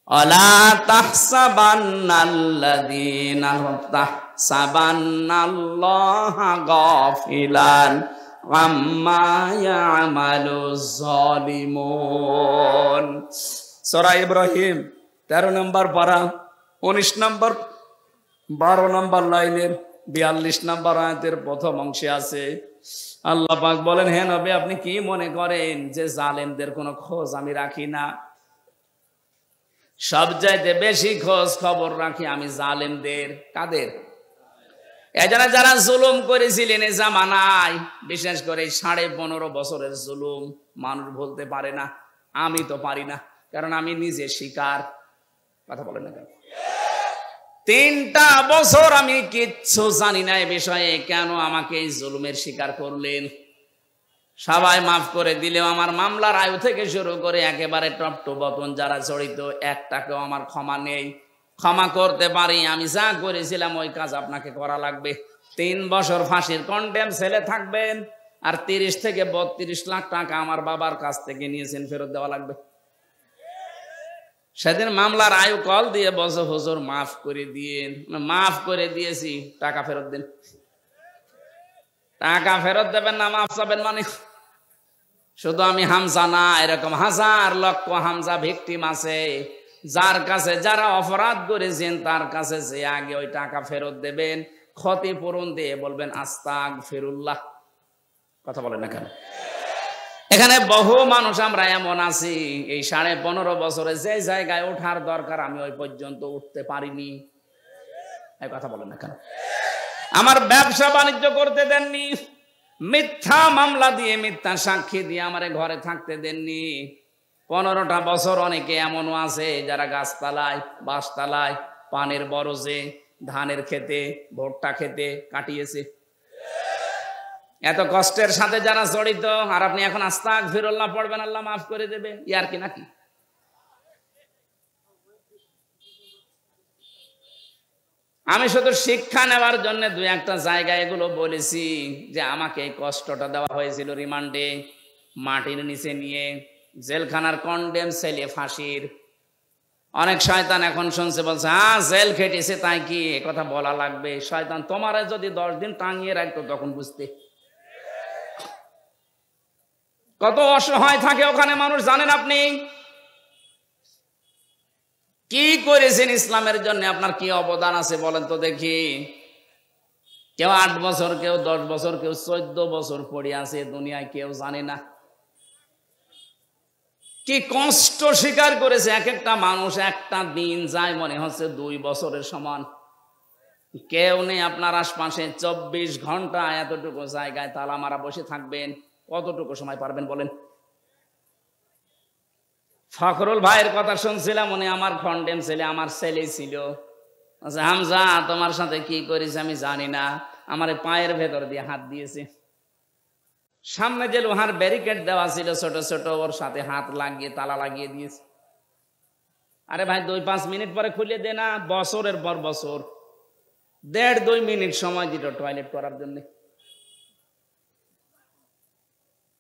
অলা তাহসাবান্নাল্লাযীনা তাহসাবান্নাল্লাহা গাফিলান আম্মা ইয়ামালুজ জালিমুন। সূরা ইব্রাহিম 13 নম্বর পারা 19 নম্বর 12 নম্বর লাইনের 42 নম্বর আয়াতের প্রথম অংশে আছে আল্লাহ পাক বলেন, হে নবী আপনি কি মনে করেন যে জালেমদের কোনো খোঁজ আমি রাখি না? সবচাইতে বেশি খোঁজ খবর রাখি আমি জালেমদের। কাদের? এজন্য যারা জুলুম করেছিলেন এই জামানায়, বিশেষ করে 15.5 বছরের জুলুম মানুষ বলতে পারে না, আমি তো পারি না, কারণ আমি নিজে শিকার। কথা বলেন না কেন? 3টা বছর আমি কিচ্ছু জানি না এ বিষয়ে, কেন আমাকে এই জুলুমের শিকার করলেন? সবাই মাফ করে দিলেও আমার মামলার আয়ু থেকে শুরু করে একেবারে টপ টু বটন যারা জড়িত, একটাকেও আমার ক্ষমা নেই। ক্ষমা করতে পারি, আমি যা করেছিলাম ওই কাজ আপনাকে করা লাগবে। 3 বছর ফাঁসির কন্ডেম ছেলে থাকবেন, আর 30 থেকে 32 লাখ টাকা আমার বাবার কাছ থেকে নিয়েছেন, ফেরত দেওয়া লাগবে। সেদিন মামলার আয়ু কল দিয়ে বলছে, হুজুর মাফ করে দিয়েন। মাফ করে দিয়েছি, টাকা ফেরত দেন। টাকা ফেরত দেবেন না, মাফ চাবেন মানে? শুধু আমি হামজা না, এরকম হাজার লক্ষ হামজা ভিকটিম আছে, যার কাছে যারা অপরাধ করেছেন তার কাছে যে আগে ওই টাকা ফেরত দেবেন, ক্ষতিপূরণ দিয়ে বলবেন আস্তাগফিরুল্লাহ। কথা বলেন না কেন? এখানে বহু মানুষ আমরা এমন আছি, এই 15.5 বছরে যে জায়গায় ওঠার দরকার আমি ওই পর্যন্ত উঠতে পারিনি। এই কথা বলেন না কেন? আমার ব্যবসা বাণিজ্য করতে দেননি, মিথ্যা মামলা দিয়ে মিথ্যা সাক্ষী দিয়ে আমারে ঘরে থাকতে দেননি। 15টা বছর অনেকে এমনও আছে যারা গাছতলায়, বাঁশতলায়, পানের বরজে, ধানের খেতে, ভুট্টা খেতে কাটিয়েছে। এত কষ্টের সাথে যারা জড়িত, আর আপনি এখন আস্তাগফিরুল্লাহ পড়বেন আল্লাহ মাফ করে দেবে, ইয়ার কি নাকি? আমি শুধু শিক্ষা নেওয়ার জন্য 2-1টা জায়গায় এগুলো বলেছি যে আমাকে এই কষ্টটা দেওয়া হয়েছিল রিমান্ডে, মাটির নিচে নিয়ে, জেলখানার কন্ডেম ছেলে ফাঁসির। অনেক শয়তান এখন শুনছে, বলছে হ্যাঁ জেল খেটেছে তাই কি এ কথা বলা লাগবে? শয়তান তোমারে যদি 10 দিন টাঙিয়ে রাখতো তখন বুঝতে। কত অসহায় থাকে ওখানে মানুষ জানেন আপনি? কি করেছেন ইসলামের জন্য, আপনার কি অবদান আছে বলেন তো দেখি। কেউ 8 বছর, কেউ 10 বছর, কেউ 14 বছর পড়ে আছে দুনিয়ায়, কেউ জানে না কি কষ্ট স্বীকার করেছে। এক একটা মানুষ, একটা দিন যায় মনে হচ্ছে 2 বছরের সমান। কেউ নেই আপনার আশপাশে, 24 ঘন্টা এতটুকু জায়গায় তালা মারা বসে থাকবেন, কতটুকু সময় পারবেন বলেন? ফখরুল ভাইয়ের কথা শুনছিলাম, উনি আমার খন্ডেম ছেলে, আমার ছেলে ছিল। হামজা তোমার সাথে কি করেছে আমি জানি না, আমার পায়ের ভেতর দিয়ে হাত দিয়েছে। সামনে যে লোহার ব্যারিকেড দেওয়া ছিল ছোট ছোট, ওর সাথে হাত লাগিয়ে তালা লাগিয়ে দিয়েছে। আরে ভাই 2-5 মিনিট পরে খুলে দে না, বছরের পর বছর 1.5-2 মিনিট সময় দিল টয়লেট করার জন্য।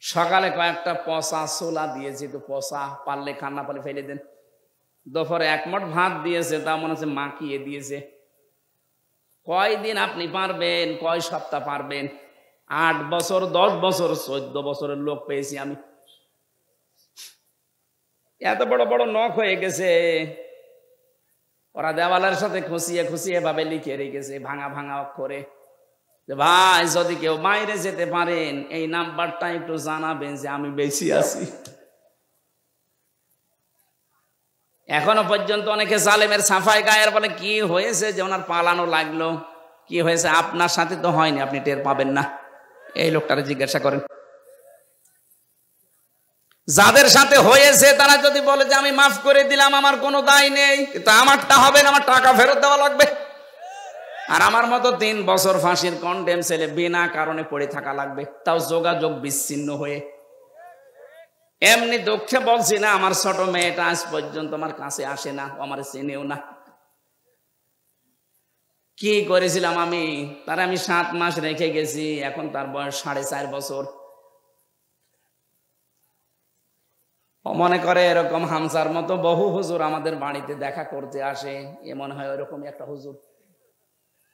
সকালে কয়েকটা পচা ছোলা দিয়েছে, তো পচা, পারলে খান, না পারলে ফেলে দেন। দুপুরে 1 মুঠ ভাত দিয়েছে, তা মনে হচ্ছে মাখিয়ে দিয়েছে। কয়দিন আপনি পারবেন, কয় সপ্তাহ পারবেন? 8 বছর, 10 বছর, 14 বছরের লোক পেয়েছি আমি। এত বড় বড় নখ হয়ে গেছে, ওরা দেওয়ালের সাথে খুশিয়ে খুশিয়ে ভাবে লিখে রেখেছে ভাঙা ভাঙা অক্ষরে, ভাই যদি কেউ বাইরে যেতে পারেন এই নাম্বারটা একটু জানাবেন যে আমি বেশি আছি। এখনো পর্যন্ত অনেকে জালেমের সাফাই গায়ের বলে কি হয়েছে যে ওনার পালানো লাগলো, কি হয়েছে? আপনার সাথে তো হয়নি, আপনি টের পাবেন না। এই লোকটারে জিজ্ঞাসা করেন। যাদের সাথে হয়েছে তারা যদি বলে যে আমি মাফ করে দিলাম, আমার কোনো দায় নেই, কিন্তু আমারটা হবে না, আমার টাকা ফেরত দেওয়া লাগবে। আর আমার মতো 3 বছর ফাঁসির কন্ডেম ছেলে বিনা কারণে পড়ে থাকা লাগবে, তাও যোগাযোগ বিচ্ছিন্ন হয়ে। এমনি দুঃখে বলছি না, আমার ছোট মেয়েটা আজ পর্যন্ত আমার কাছে আসে না, আমার চেনেও না। কি করেছিলাম আমি, তার আমি 7 মাস রেখে গেছি, এখন তার বয়স 4.5 বছর। মনে করে এরকম হামসার মতো বহু হুজুর আমাদের বাড়িতে দেখা করতে আসে, এ মনে হয় ওরকমই একটা হুজুর।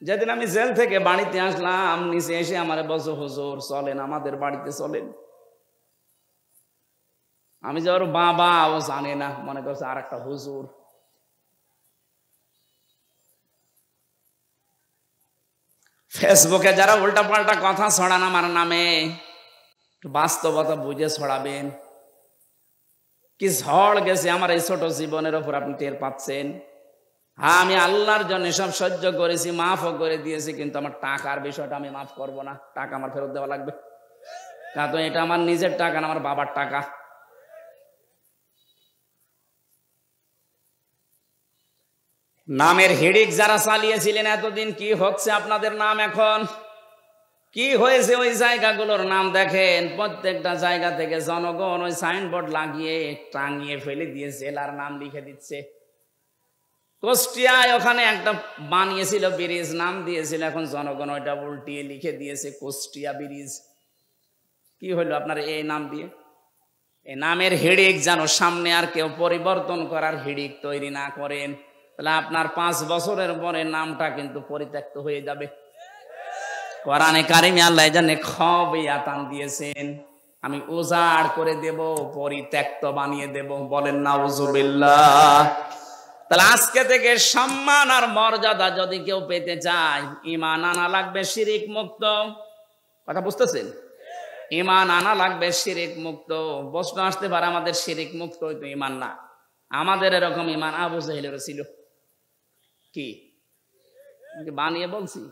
যেদিন আমি জেল থেকে বাড়িতে আসলাম, নিচে এসে আমার বলছো হুজুর চলেন আমাদের বাড়িতে চলেন। আমি যে ওর বাবা, ও জানে না, মনে করছে আর একটা হুজুর। ফেসবুকে যারা উল্টা পাল্টা কথা ছড়ান আমার নামে, বাস্তবতা বুঝে ছড়াবেন। কি ঝড় গেছে আমার এই ছোট জীবনের ওপর, আপনি টের পাচ্ছেন। হ্যাঁ, আমি আল্লাহর জন্য সব সহ্য করেছি, মাফও করে দিয়েছি, কিন্তু আমার টাকার বিষয়টা আমি মাফ করব না। টাকা আমার ফেরত দেওয়া লাগবে, কারণ এটা আমার নিজের টাকা না, আমার বাবার টাকা। নামের হিড়িক যারা চালিয়েছিলেন এতদিন, কি হচ্ছে আপনাদের নাম এখন? কি হয়েছে ওই জায়গাগুলোর নাম দেখেন। প্রত্যেকটা জায়গা থেকে জনগণ ওই সাইনবোর্ড লাগিয়ে টাঙিয়ে ফেলে দিয়ে জেলার নাম লিখে দিচ্ছে। কুষ্টিয়ায় ওখানে একটা বানিয়েছিল ব্রিজ, নাম দিয়েছিল, এখন জনগণ ওইটা উল্টিয়ে লিখে দিয়েছে কুষ্টিয়া ব্রিজ। কি হলো আপনার এই নাম দিয়ে? এই নামের হিড়িক যেন সামনে আর কেউ পরিবর্তন করার হিড়িক তৈরি না করেন, তাহলে আপনার 5 বছরের পরে নামটা কিন্তু পরিত্যক্ত হয়ে যাবে। কোরআনে কারিমে আল্লাহ জানে খবিয়াতান দিয়েছেন, আমি উজাড় করে দেব, পরিত্যক্ত বানিয়ে দেব। বলেন নাউজুবিল্লাহ। তাহলে আজকে থেকে সম্মান আর মর্যাদা যদি কেউ পেতে চায়, ঈমান আনা লাগবে শিরিক মুক্ত। কথা বুঝতেছেন? ঈমান আনা লাগবে শিরিক মুক্ত। প্রশ্ন আসতে পারে আমাদের শিরিক মুক্ত হইতো ঈমান না, আমাদের এরকম ঈমান আবু জাহেলের ছিল। কি বানিয়ে বলছি?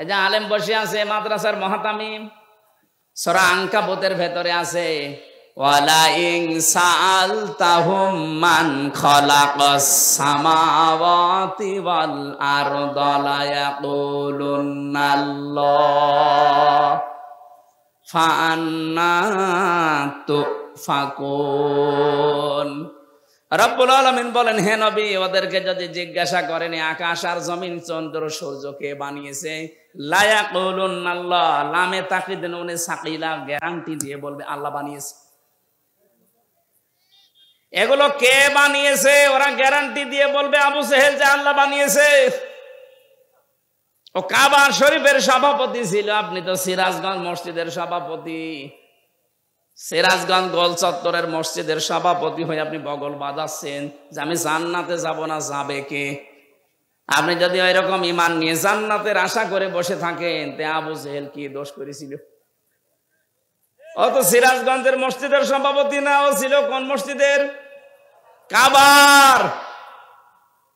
এই যে আলেম বসে আছে মাদ্রাসার মুহতামিম, সূরা আনকাবুতের ভেতরে আছে, ওয়ালা ইন সাআলতাহুম মান খালাকাস সামাওয়াতি ওয়াল আরদা লা ইয়াকুলুনাল্লাহ ফাআন্না তুফাকুন। রব্বুল আলামিন বলেন, হে নবী, ওদেরকে যদি জিজ্ঞাসা করেন আকাশ আর জমিন, চন্দ্র সূর্য কে বানিয়েছে, লা ইয়াকুলুনাল্লাহ, লামে তাকিদ নুনে সাকিলা, গ্যারান্টি দিয়ে বলবে আল্লাহ বানিয়েছে। এগুলো কে বানিয়েছে? ওরা গ্যারান্টি দিয়ে বলবে আবু জেহেল যে আল্লাহ বানিয়েছে। ও কাবা শরীফের সভাপতি ছিল, আপনি তো সিরাজগঞ্জ মসজিদের সভাপতি। সিরাজগঞ্জ গোল চত্বরের মসজিদের সভাপতি হয়ে আপনি বগল বাজাচ্ছেন যে আমি জান্নাতে যাব না, যাবে কে? আপনি যদি ওই রকম ঈমান নিয়ে জান্নাতের আশা করে বসে থাকেন, তে আবু জেহেল কি দোষ করেছিল? ও তো সিরাজগঞ্জের মসজিদের সভাপতি না, ও ছিল কোন মসজিদের? কাবার।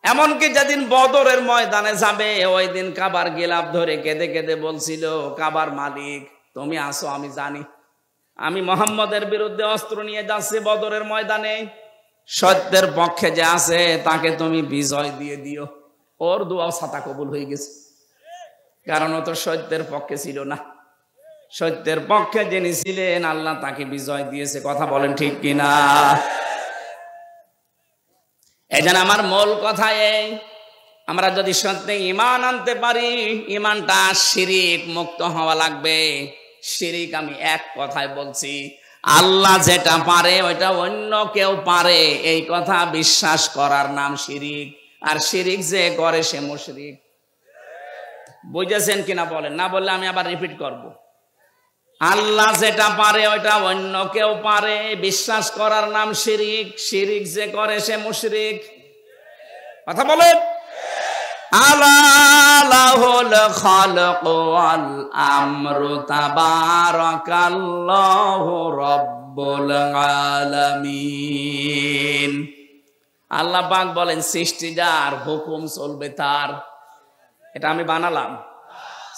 এমনকি যেদিন বদরের ময়দানে যাবে ওই দিন কাবার গিলাফ ধরে কেঁদে কেঁদে বলছিল, কাবার মালিক তুমি আসো, আমি জানি আমি মোহাম্মদের বিরুদ্ধে অস্ত্র নিয়ে যাচ্ছি বদরের ময়দানে, সত্যের পক্ষে যে আছে তাকে তুমি বিজয় দিয়ে দিও। ওর দোয়া ছাতা কবুল হয়ে গেছে, কারণ ও তো সত্যের পক্ষে ছিল না। সত্যের পক্ষে যিনি ছিলেন আল্লাহ তাকে বিজয় দিয়েছে। কথা বলেন ঠিক কিনা? এই জন্য আমার মূল কথা এই, আমরা যদি সত্যি ঈমান আনতে পারি, ঈমানটা শিরিক মুক্ত হওয়া লাগবে। শিরিক আমি এক কথায় বলছি, আল্লাহ যেটা পারে ওইটা অন্য কেউ পারে, এই কথা বিশ্বাস করার নাম শিরিক। আর শিরিক যে করে সে মুশরিক। বুঝেছেন কিনা বলেন? না বললে আমি আবার রিপিট করব। আল্লাহ যেটা পারে ওইটা অন্য কেউ পারে, বিশ্বাস করার নাম শিরিক। শিরিক যে করে সে মুশরিক। কথা বলেন। আলাহুল খালকু ওয়াল আমরু তাবারাকাল্লাহু রাব্বুল আলামিন। আল্লাহ পাক বলেন সৃষ্টি যার, হুকুম চলবে তার। এটা আমি বানালাম।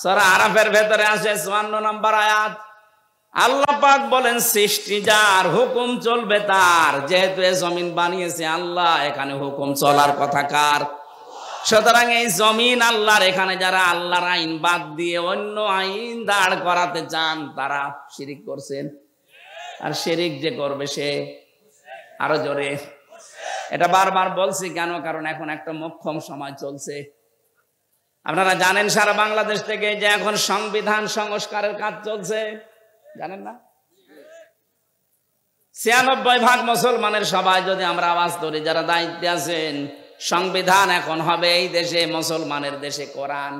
সূরা আরাফের ভেতরে আছে 54 নম্বর আয়াত। আল্লাহ পাক বলেন সৃষ্টি যার, হুকুম চলবে তার। যেহেতু এই জমিন বানিয়েছে আল্লাহ, এখানে হুকুম চলার কথা কার? সুতরাং এই জমিন আল্লাহর, এখানে যারা আল্লাহর আইন বাদ দিয়ে অন্য আইন দাঁড় করাতে চান তারা শিরিক করছেন। আর শিরিক যে করবে সে, আরো জোরে, এটা বারবার বলছি কেন? কারণ এখন একটা মোক্ষম সময় চলছে। আপনারা জানেন সারা বাংলাদেশ থেকে যে এখন সংবিধান সংস্কারের কাজ চলছে, জানেন না? 96% মুসলমানের সবাই যদি আমরা আওয়াজ ধরি, যারা দায়িত্বে আছেন, সংবিধান এখন হবে এই দেশে মুসলমানের দেশে কোরআন।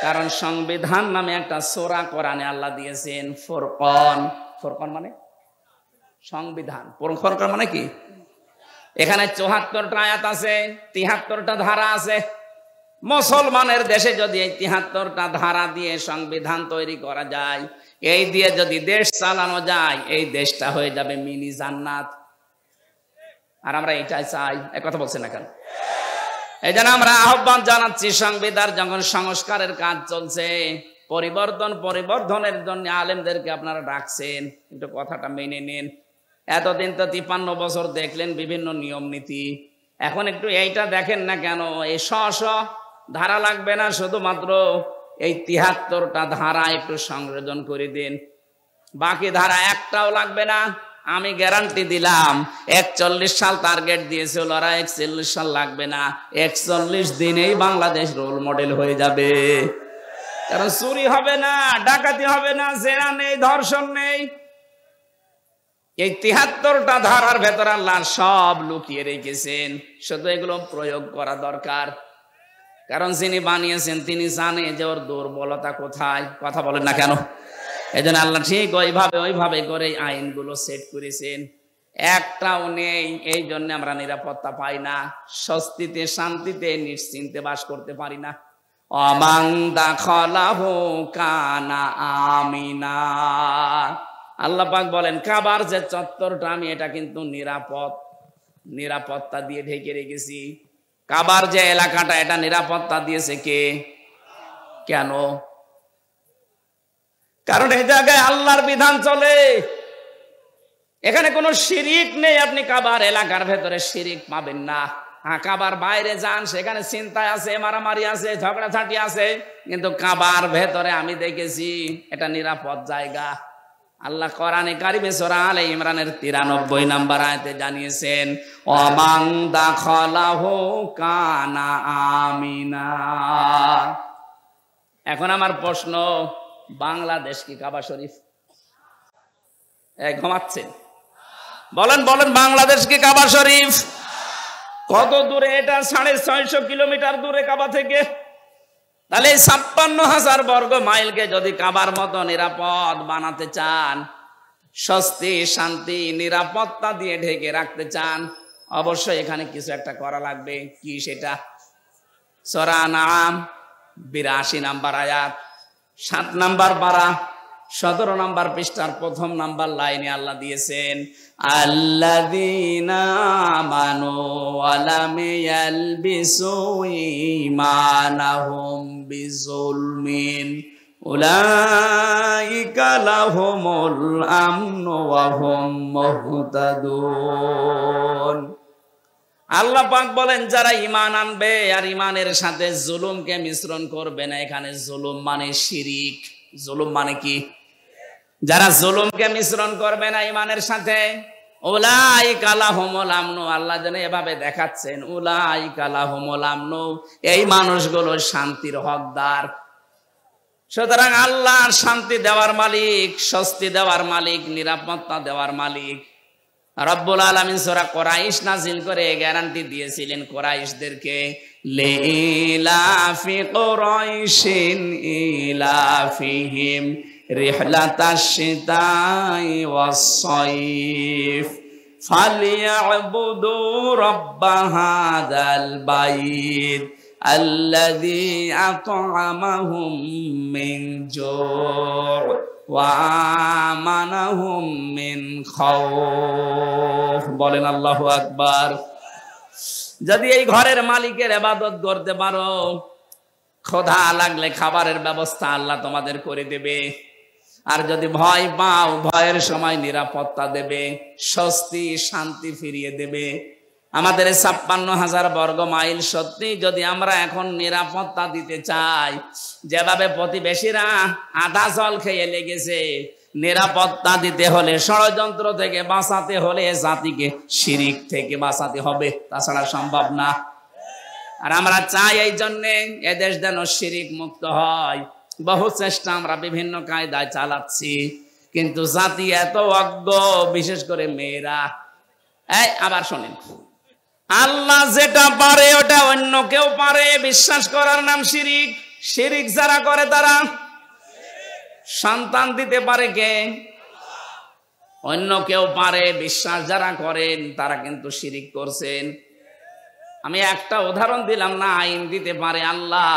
কারণ সংবিধান নামে একটা সূরা কোরআনে আল্লাহ দিয়েছেন, ফুরকান। ফুরকান মানে সংবিধান, ফুরকান মানে কি? এখানে 74টা আয়াত আছে, 73টা ধারা আছে। মুসলমানের দেশে যদি এই 73টা ধারা দিয়ে সংবিধান তৈরি করা যায়, এই দিয়ে যদি দেশ চালানো যায়, এই দেশটা হয়ে যাবে মিনি জান্নাত। আর আমরা এটাই চাই। এক কথা বলছেন না কেন? এই জন্য আমরা আহ্বান জানাচ্ছি, সংবিধান যখন সংস্কারের কাজ চলছে, পরিবর্ধনের জন্য আলেমদেরকে আপনারা ডাকছেন, কিন্তু কথাটা মেনে নিন। এতদিন তো 53 বছর দেখলেন বিভিন্ন নিয়ম নীতি, এখন একটু এইটা দেখেন না কেন? এই ধারা লাগবে না, শুধুমাত্র এই 73টা ধারা একটু সংযোজন করে দিন। বাকি ধারা একটাও লাগবে না। আমি গ্যারান্টি দিলাম, 41 সাল টার্গেট দিয়েছিল ওরা, 41 সাল লাগবে না, 41 দিনেই বাংলাদেশ রোল মডেল হয়ে যাবে। কারণ চুরি হবে না, ডাকাতি হবে না, জেনা নেই, ধর্ষণ নেই। এই 73টা ধারার ভেতর আল্লাহ সব লুকিয়ে রেখেছেন, শুধু এগুলো প্রয়োগ করা দরকার। কারণ যিনি বানিয়েছেন তিনি জানে যে ওর দুর্বলতা কোথায়। কথা বলেন না কেন? এই জন্য আল্লাহ ঠিক ওইভাবে করে আইনগুলো সেট করেছেন। একটাও নেই, এই জন্য আমরা নিরাপত্তা পাই না, স্বস্তিতে শান্তিতে নিশ্চিন্তে বাস করতে পারি না। অমান দাখালাহু কানা আমিনা। আল্লাহ পাক বলেন কাবার যে চত্বরটা আমি এটা কিন্তু নিরাপত্তা দিয়ে ঢেকে রেখেছি। কাবার যে এলাকাটা এটা নিরাপত্তা দিয়েছে কে? কেন? কারণ এই জায়গায় আল্লাহর বিধান চলে, এখানে কোনো শিরিক নেই। আপনি কাবার এলাকার ভেতরে শিরিক পাবেন না। হ্যাঁ, কাবার বাইরে যান, সেখানে চিন্তায় আছে, মারামারি আছে, ঝগড়াঝাটি আছে, কিন্তু কাবার ভেতরে আমি দেখেছি এটা নিরাপদ জায়গা। আল্লাহ কোরআনে কারিমে সূরা আলে ইমরানের 93 নম্বর আয়াতে জানিয়েছেন, ওয়ামান দাখালাহু কানা আমিনা। এখন আমার প্রশ্ন, বাংলাদেশ কি কাবা শরীফ? ঘুমাচ্ছেন? বলেন বাংলাদেশ কি কাবা শরীফ? কত দূরে এটা? 650 কিলোমিটার দূরে কাবা থেকে। তাহলে 56,000 বর্গ মাইলকে যদি কাবার মতো নিরাপদ বানাতে চান, স্বস্তি, শান্তি, নিরাপত্তা দিয়ে ঢেকে রাখতে চান, অবশ্যই এখানে কিছু একটা করা লাগবে। কি সেটা? সূরা আনআম 82 নাম্বার আয়াত, 7 নাম্বার পারা, 17 নাম্বার পৃষ্ঠার প্রথম নাম্বার লাইনে আল্লাহ দিয়েছেন, আল্লাযীনা আমানু ওয়া লাম ইয়ালবিসু ঈমানাহুম বিযুলমিন উলাইকা লাহুমুল আমনু ওয়া হুম মুহতাদুন। আল্লাহ পাক বলেন, যারা ঈমান আনবে আর ঈমানের সাথে জুলুমকে মিশ্রণ করবে না। এখানে জুলুম মানে শিরিক। জুলুম মানে কি? যারা জুলুমকে মিশ্রণ করবে না ঈমানের সাথে, উলাইকা লাহুমুল আমনু, আল্লাহ যেন এভাবে দেখাচ্ছেন, উলাইকা লাহুমুল আমনু, এই মানুষগুলো শান্তির হকদার। সুতরাং আল্লাহ শান্তি দেওয়ার মালিক, স্বস্তি দেওয়ার মালিক, নিরাপত্তা দেওয়ার মালিক। রব্বুল আলামিন সূরা কুরাইশ নাযিল করে গ্যারান্টি দিয়েছিলেন কুরাইশদেরকে, লিলাফি কুরাইশিন ইলাফিহিম রিহলাতাশ শিতাই ওয়াস সাইফ ফালিয়াবুদু রাব্ব হাযাল বাইত আল্লাযী আত'আমাহুম মিন জু' ওয়া আমানাহুম মিন খাউফ। বলেন আল্লাহু আকবার। যদি এই ঘরের মালিকের ইবাদত করতে পারো, ক্ষুধা লাগলে খাবারের ব্যবস্থা আল্লাহ তোমাদের করে দেবে। আর যদি ভয় পাও, ভয়ের সময় নিরাপত্তা দেবে, স্বস্তি শান্তি ফিরিয়ে দেবে। আমাদের ৫৬,০০০ বর্গ মাইল সত্যি যদি আমরা এখন নিরাপত্তা দিতে চাই, যেভাবে প্রতিবেশীরা আধা জল খেয়ে লেগেছে, নিরাপত্তা দিতে হলে, ষড়যন্ত্র থেকে বাঁচাতে হলে জাতিকে শিরিক থেকে বাঁচাতে হবে, তাছাড়া সম্ভব না। আর আমরা চাই এই জন্যে এদেশ যেন শিরিক মুক্ত হয়। বহু চেষ্টা আমরা বিভিন্ন কায়দায় চালাচ্ছি, কিন্তু জাতি এত অজ্ঞ, বিশেষ করে মেয়েরা। আবার শোনেন, আল্লাহ যেটা পারে ওটা অন্য কেউ পারে বিশ্বাস করার নাম শিরিক। শিরিক যারা করে তারা সন্তান দিতে পারে কে? অন্য কেউ পারে। বিশ্বাস যারা করেন তারা কিন্তু শিরিক করছেন। আমি একটা উদাহরণ দিলাম না, আইন দিতে পারে আল্লাহ।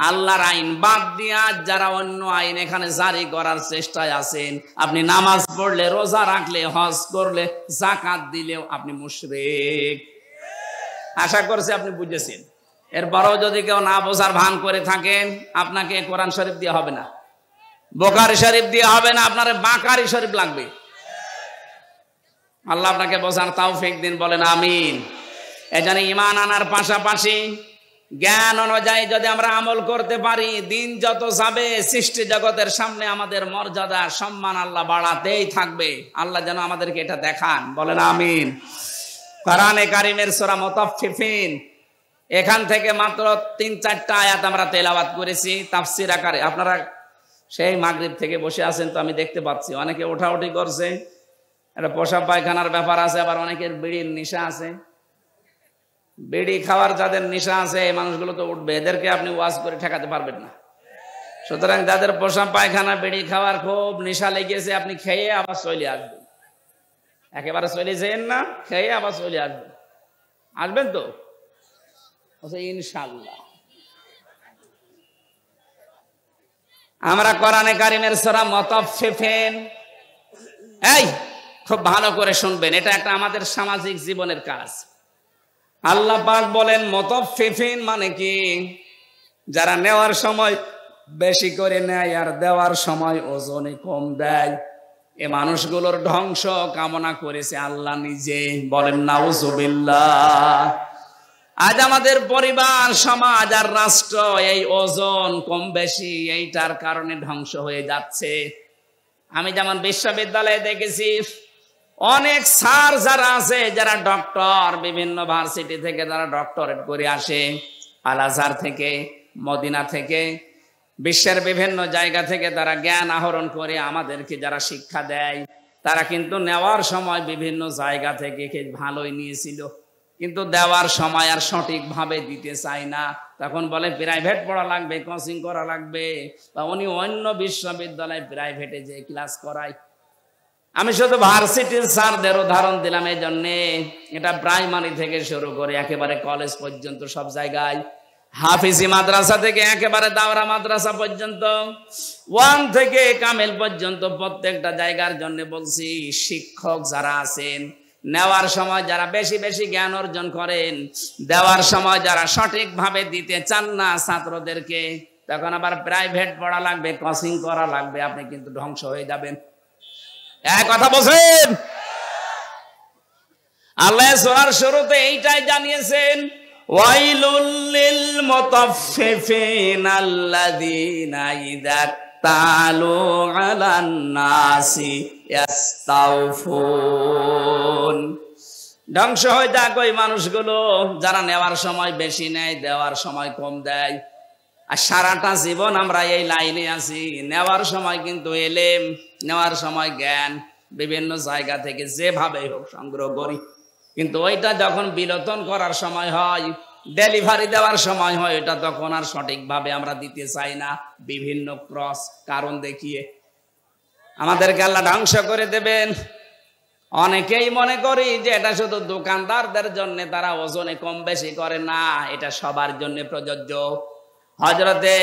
আল্লাহর আইন বাদ দিয়া যারা অন্য আইন এখানে জারি করার চেষ্টায় আছেন, আপনি নামাজ পড়লে, রোজা রাখলে, হজ করলে, যাকাত দিলেও আপনি মুশরিক। আশা করছি আপনি বুঝেছেন। এরপরেও যদি কেউ না বোঝার ভান করে থাকেন, আপনাকে কোরআন শরীফ দিয়ে হবে না, বুখারী শরীফ দিয়ে হবে না, আপনার বাকারি শরীফ লাগবে। আল্লাহ আপনাকে বোঝার তৌফিক দিন, বলেন আমিন। এজন্য ঈমান আনার পাশাপাশি জ্ঞান অনুযায়ী যদি আমরা আমল করতে পারি, দিন যত যাবে সৃষ্টি জগতের সামনে আমাদের মর্যাদা সম্মান আল্লাহ বাড়াতেই থাকবে। আল্লাহ যেন আমাদেরকে এটা দেখান, বলেন আমিন। কোরআনে কারীমের সূরা মুতাফফিফিন, এখান থেকে মাত্র ৩-৪টা আয়াত আমরা তেলাওয়াত করেছি তাফসীর আকারে। আপনারা সেই মাগরিব থেকে বসে আছেন তো, আমি দেখতে পাচ্ছি অনেকে ওঠাউঠি করছে। একটা পেশাব পায়খানার ব্যাপার আছে, আবার অনেকের বিড়ির নেশা আছে। বিড়ি খাওয়ার যাদের নেশা আছে, এই মানুষগুলো তো উঠবে, এদেরকে আপনি ওয়াজ করে ঠেকাতে পারবেন না। সুতরাং যাদের পেশাব পায়খানা, বিড়ি খাওয়ার খুব নেশা লেগেছে, আপনি খেয়ে আবার চলে আসবেন। একেবারে চলে যেন না, খেয়ে আবার চলে আসবেন। আসবেন তো ইনশাআল্লাহ। আমরা কোরআনে কারীমের সূরা মুতাফফিফিন, এই খুব ভালো করে শুনবেন, এটা একটা আমাদের সামাজিক জীবনের কাজ। আল্লাহ পাক বলেন মুতাফফিফিন মানে কি? যারা নেওয়ার সময় বেশি করে নেয় আর দেওয়ার সময় ওজনে কম দেয়, এ মানুষগুলোর ধ্বংস কামনা করেছে আল্লাহ নিজে, বলেন নাউজুবিল্লাহ। আজ আমাদের পরিবার, সমাজ আর রাষ্ট্র এই ওজন কম বেশি এইটার কারণে ধ্বংস হয়ে যাচ্ছে। আমি যেমন বিশ্ববিদ্যালয়ে দেখেছি অনেক স্যার যারা আছে, যারা ডক্টর, বিভিন্ন ভার্সিটি থেকে যারা ডক্টরেট করে আসে, আল আজহার থেকে, মদিনা থেকে, বিশ্বের বিভিন্ন জায়গা থেকে তারা জ্ঞান আহরণ করে আমাদেরকে যারা শিক্ষা দেয়, তারা কিন্তু নেওয়ার সময় বিভিন্ন জায়গা থেকে ভালোই নিয়েছিল, কিন্তু দেওয়ার সময় আর সঠিকভাবে দিতে চায় না। তখন বলে প্রাইভেট পড়া লাগবে, কোচিং করা লাগবে, বা উনি অন্য বিশ্ববিদ্যালয় প্রাইভেটে যে ক্লাস করায়। আমি শুধু ভার্সিটির স্যারদের উদাহরণ দিলাম এই জন্যে, এটা প্রাইমারি থেকে শুরু করে একেবারে কলেজ পর্যন্ত সব জায়গায়, হাফিজি মাদ্রাসা থেকে একেবারে দাওরা মাদ্রাসা পর্যন্ত, 1 থেকে কামেল পর্যন্ত প্রত্যেকটা জায়গার জন্য বলছি, শিক্ষক যারা আছেন নেওয়ার সময় যারা বেশি বেশি জ্ঞান অর্জন করেন, দেওয়ার সময় যারা সঠিকভাবে দিতে চান না ছাত্রদেরকে, তখন আবার প্রাইভেট পড়া লাগবে, কোচিং করা লাগবে, আপনি কিন্তু ধ্বংস হয়ে যাবেন। এক কথা বলছেন। আল্লাহ সূরার শুরুতে এইটাই জানিয়েছেন, ওয়াইলুল লিল মুতাফফিফিন আল্লাযীনা ইযা তালু আলান নাসি ইস্তাওফুন। ধ্বংস হয়ে যাক ওই মানুষগুলো যারা নেওয়ার সময় বেশি নেয়, দেওয়ার সময় কম দেয়। আর সারাটা জীবন আমরা এই লাইনে আছি, নেওয়ার সময় কিন্তু এলেম, নেওয়ার সময় জ্ঞান বিভিন্ন জায়গা থেকে যেভাবে হোক সংগ্রহ করি, কিন্তু ওইটা যখন বিলোপন করার সময় হয়, ডেলিভারি দেওয়ার সময় হয়, এটা তখন আর সঠিকভাবে আমরা দিতে চাই না, বিভিন্ন ক্রস কারণ দেখিয়ে আমাদেরকে আল্লাহ ধ্বংস করে দেবেন। অনেকেই মনে করি যে এটা শুধু দোকানদারদের জন্য, তারা ওজনে কম বেশি করে না, এটা সবার জন্য প্রযোজ্য। হযরতে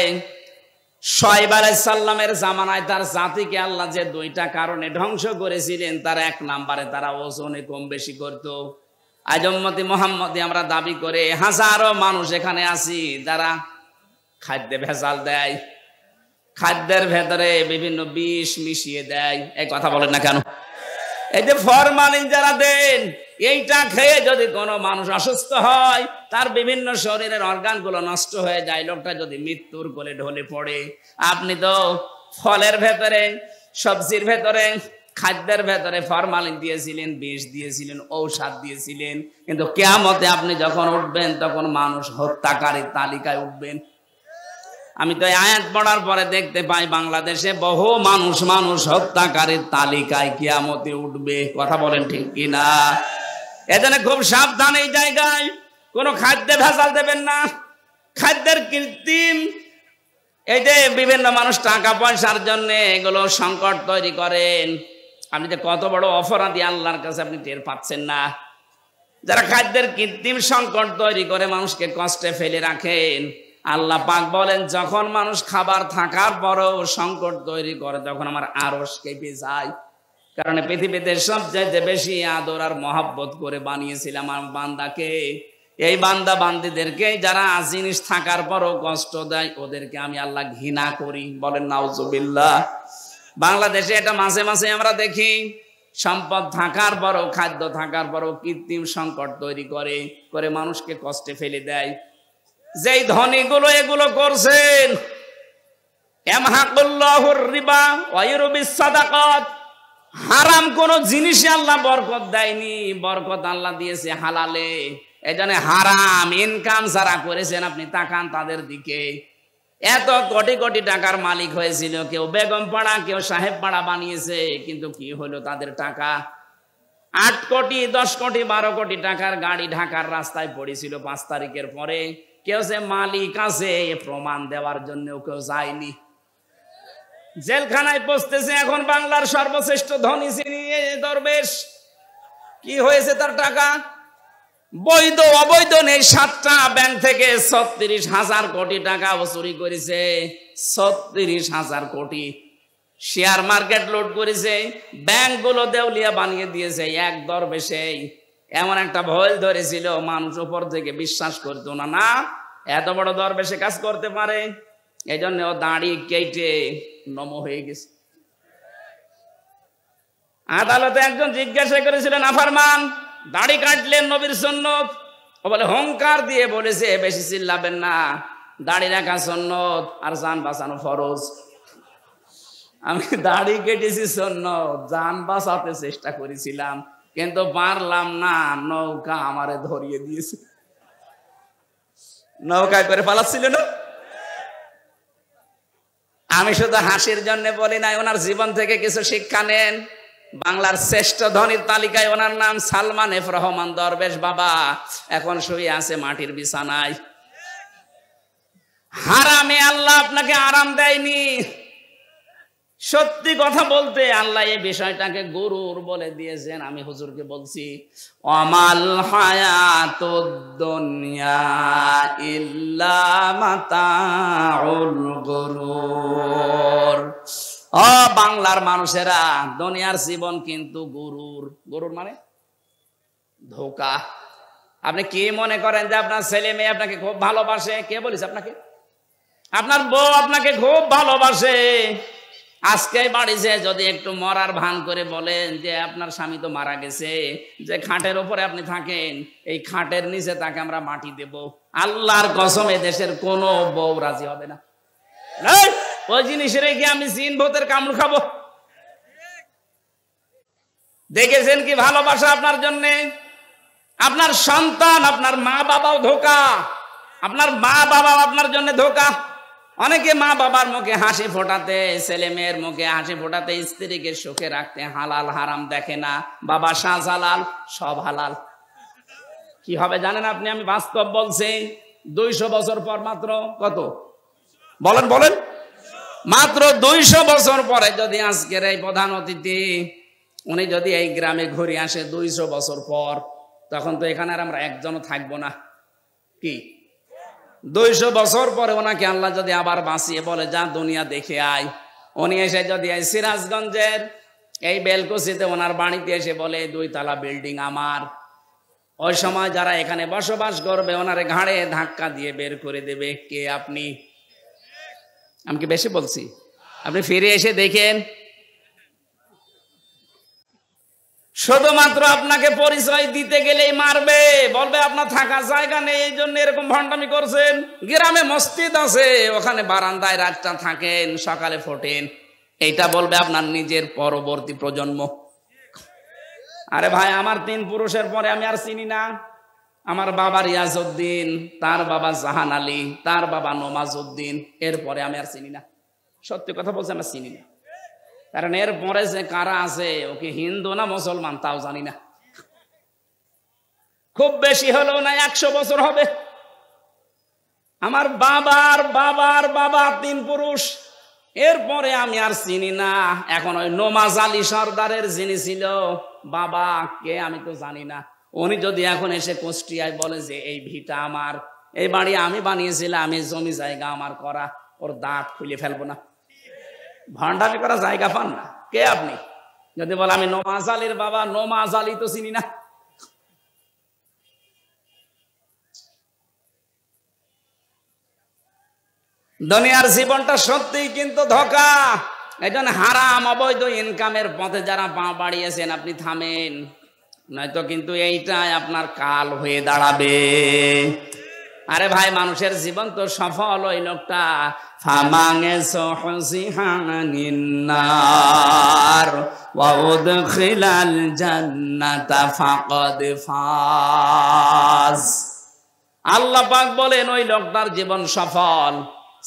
শুআয়ব আলাইহিস সালামের জামানায় তার জাতিকে আল্লাহ যে 2টা কারণে ধ্বংস করেছিলেন, তার 1 নম্বরে তারা ওজনে কম বেশি করত। আজ উম্মতি মুহাম্মদী আমরা দাবি করে হাজারো মানুষ এখানে আছি যারা খাদ্যে ভেজাল দেয়, খাদ্যের ভেতরে বিভিন্ন বিষ মিশিয়ে দেয়। এই কথা বলেন না কেন? এই যে ফরমালিন যারা দেন, এইটা খেয়ে যদি কোনো মানুষ অসুস্থ হয়, তার বিভিন্ন শরীরের অর্গানগুলো নষ্ট হয়ে যায়, লোকটা যদি মৃত্যুর কোলে ঢলে পড়ে। আপনি তো ফলের ভেতরে, সবজির ভেতরে, খাদ্যের ভেতরে ফরমালিন দিয়েছিলেন, বিষ দিয়েছিলেন, ঔষধ দিয়েছিলেন, কিন্তু কিয়ামতে আপনি যখন উঠবেন তখন মানুষ হত্যাকারীর তালিকায় উঠবেন। আমি তো আয়াত পড়ার পরে দেখতে পাই বাংলাদেশে বহু মানুষ হত্যাকারীর তালিকায় কিয়ামতে উঠবে। কথা বলেন ঠিক কিনা? এজন্য খুব সাবধান এই জায়গায়, কোনো খাদ্যে ভেজাল দেবেন না। খাদ্যের কৃত্রিম, এই যে বিভিন্ন মানুষ টাকা পয়সার জন্য এগুলো সংকট তৈরি করেন, আপনি যে কত বড় অপরাধী আল্লাহর কাছে আপনি টের পাচ্ছেন না। যারা খাদ্যের কৃত্রিম সংকট তৈরি করে মানুষকে কষ্টে ফেলে রাখেন, আল্লাহ পাক বলেন যখন মানুষ খাবার থাকার পরেও সংকট তৈরি করে, তখন আমার আরশ কেঁপে যায়। কারণ পৃথিবীতে সবচেয়ে বেশি আদর আর মহব্বত করে বানিয়েছিলাম আমার বান্দাকে। এই বান্দা বান্দীদেরকে যারা জিনিস থাকার পরও কষ্ট দেয়, ওদেরকে আমি আল্লাহ ঘৃণা করি। বলেন নাউজুবিল্লাহ। বাংলাদেশে এটা মাঝে মাঝে আমরা দেখি, সম্পদ থাকার পরও, খাদ্য থাকার পরও কৃত্রিম সংকট তৈরি করে করে মানুষকে কষ্টে ফেলে দেয়। যেই ধনীগুলো এগুলো করছেন, ইয়ামহাকুল্লাহুর রিবা ওয়া ইউরবিস সাদাকাত, হারাম কোন জিনিসে আল্লাহ বরকত দেয়নি, বরকত আল্লাহ দিয়েছে হালালে। এজন্য হারাম ইনকাম যারা করেছেন, আপনি তাকান তাদের দিকে। এত কোটি কোটি টাকার মালিক হয়েছিল, কেউ বেগম পাড়া, কেউ সাহেব পাড়া বানিয়েছে, কিন্তু কি হলো তাদের টাকা? 8 কোটি, 10 কোটি, 12 কোটি টাকার গাড়ি ঢাকার রাস্তায় পড়েছিল 5 তারিখের পরে। কেউ যে মালিক আছে প্রমাণ দেওয়ার জন্য কেউ যায়নি, জেলখানায় পৌঁছতেছে। এখন বাংলার সর্বশ্রেষ্ঠ ধনী শ্রেণী দরবেশ, কি হয়েছে তার টাকা? বৈধ অবৈধ নেই, 7টা ব্যাংক থেকে 36,000 কোটি টাকা চুরি করেছে। 36,000 কোটি। শেয়ার মার্কেট লুট করেছে, ব্যাংকগুলো দেউলিয়া বানিয়ে দিয়েছে। এক দরবেশে এমন একটা ভয় ধরেছিল, মানুষ উপর থেকে বিশ্বাস করতো না, না এত বড় দরবেশে কাজ করতে পারে। এই জন্য ও দাড়ি কেটে নম হয়ে গেছে। আদালতে একজন জিজ্ঞাসা করেছিলেন, নাফরমান দাড়ি কাটলেন নবীর সুন্নত? ও বলে হুঙ্কার দিয়ে বলেছে, বেশি চিল্লাবেন না, দাড়ি রাখা সুন্নত আর জান বাঁচানো ফরজ। আমি দাড়ি কেটেছি সুন্নত, জান বাঁচাতে চেষ্টা করেছিলাম, কিন্তু পারলাম না, নৌকা আমারে ধরিয়ে দিয়েছে। নৌকায় করে পালাচ্ছিল না। আমি শুধু হাসির জন্য বলি নাই, ওনার জীবন থেকে কিছু শিক্ষা নেন। বাংলার শ্রেষ্ঠ ধনীর তালিকায় ওনার নাম সালমান এফ রহমান দরবেশ বাবা, এখন শুয়ে আছে মাটির বিছানায়। হারামে আল্লাহ আপনাকে আরাম দেয়নি। সত্যি কথা বলতে আল্লাহ এই বিষয়টাকে গরুর বলে দিয়েছেন। আমি হুজুরকে বলছি, আমাল হায়াতুদ দুনিয়া ইল্লা মাতাউল গুরুর। ও বাংলার মানুষেরা, দুনিয়ার জীবন কিন্তু গরুর। গরুর মানে ধোঁকা। আপনি কি মনে করেন যে আপনার ছেলে মেয়ে আপনাকে খুব ভালোবাসে? কে বলিস আপনাকে? আপনার বউ আপনাকে খুব ভালোবাসে। আজকে বাড়িতে যদি একটু মরার ভান করে বলেন যে আপনার স্বামী তো মারা গেছে, যে খাটের উপরে আপনি থাকেন, এই খাটের নিচে তাকে আমরা মাটি দেব, আল্লাহর কসম এ দেশের কোনো বউ রাজি হবে না। ওই জিনিস রেখে আমি জিন ভূতের কামড় খাবো? দেখেছেন কি ভালোবাসা আপনার জন্যে? আপনার সন্তান, আপনার মা বাবাও ধোঁকা, আপনার মা বাবাও আপনার জন্য ধোঁকা। অনেকে মা বাবার মুখে হাসি ফোটাতে, ছেলে মেয়ের মুখে হাসি ফোটাতে, স্ত্রীকে সুখে রাখতে হালাল হারাম দেখে না। বাবা শাহজালাল, সব হালাল। কি হবে জানেন আপনি? আমি বাস্তব বলছি। 200 বছর পর, মাত্র কত বলেন বলেন, মাত্র 200 বছর পরে যদি আজকের এই প্রধান অতিথি উনি যদি এই গ্রামে ঘুরে আসে 200 বছর পর, তখন তো এখানে আর আমরা একজনও থাকবো না। কি 200 বছর পরে ওনাকে আল্লাহ যদি আবার বাঁচিয়ে বলে যা দুনিয়া দেখে আয়, উনি এসে যদি এই সিরাজগঞ্জের এই বেলকুচিতে ওনার বাড়িতে এসে বলে 2 তলা বিল্ডিং আমার, ওই সময় যারা এখানে বসবাস করবে ওনারে ঘাড়ে ধাক্কা দিয়ে বের করে দেবে। কে আপনি? আমি কি বেশি বলছি? আপনি ফিরে এসে দেখেন, শুধুমাত্র আপনাকে পরিচয় দিতে গেলেই মারবে, বলবে আপনার থাকার জায়গা নেই, এই জন্য এরকম ভণ্ডামি করছেন। গ্রামে মসজিদ আছে, ওখানে বারান্দায় রাতটা থাকেন, সকালে ফোটেন, এইটা বলবে আপনার নিজের পরবর্তী প্রজন্ম। আরে ভাই, আমার 3 পুরুষের পরে আমি আর চিনি না। আমার বাবা রিয়াজউদ্দিন, তার বাবা জাহান আলী, তার বাবা নমাজউদ্দিন, এরপরে আমি আর চিনি না। সত্যি কথা বলছি, আমরা চিনি না। কারণ এর পরে যে কারা আছে, ওকে হিন্দু না মুসলমান তাও জানি না। খুব বেশি হলেও না 100 বছর হবে। আমার বাবার বাবার বাবা 3 পুরুষ, এরপরে আমি আর চিনি না। এখন ওই নমাজ আলী সর্দারের যিনি ছিল বাবা, কে আমি তো জানি না। উনি যদি এখন এসে কুষ্টিয়ায় বলে যে এই ভিটা আমার, এই বাড়ি আমি বানিয়েছিলাম, আমি জমি জায়গা আমার করা, ওর দাঁত খুলে ফেলবো না। ভণ্ডামি করা জায়গা পান না। কে আপনি? যদি বলে আমি নমাজ আলীর বাবা, নমাজ আলী তো চিনি না। দুনিয়ার জীবনটা সত্যিই কিন্তু ধোঁকা। এই জন্য হারাম অবৈধ ইনকামের পথে যারা পা বাড়িয়েছেন আপনি থামেন, নয়তো কিন্তু এইটাই আপনার কাল হয়ে দাঁড়াবে। আরে ভাই, মানুষের জীবন তো সফল ওই লোকটা ফামাঙে সহসিহানিন্নার ওয়া উদখিলাল জান্নাতা ফাকাদ ফাজ। আল্লাহ পাক বলেন ওই লোকটার জীবন সফল,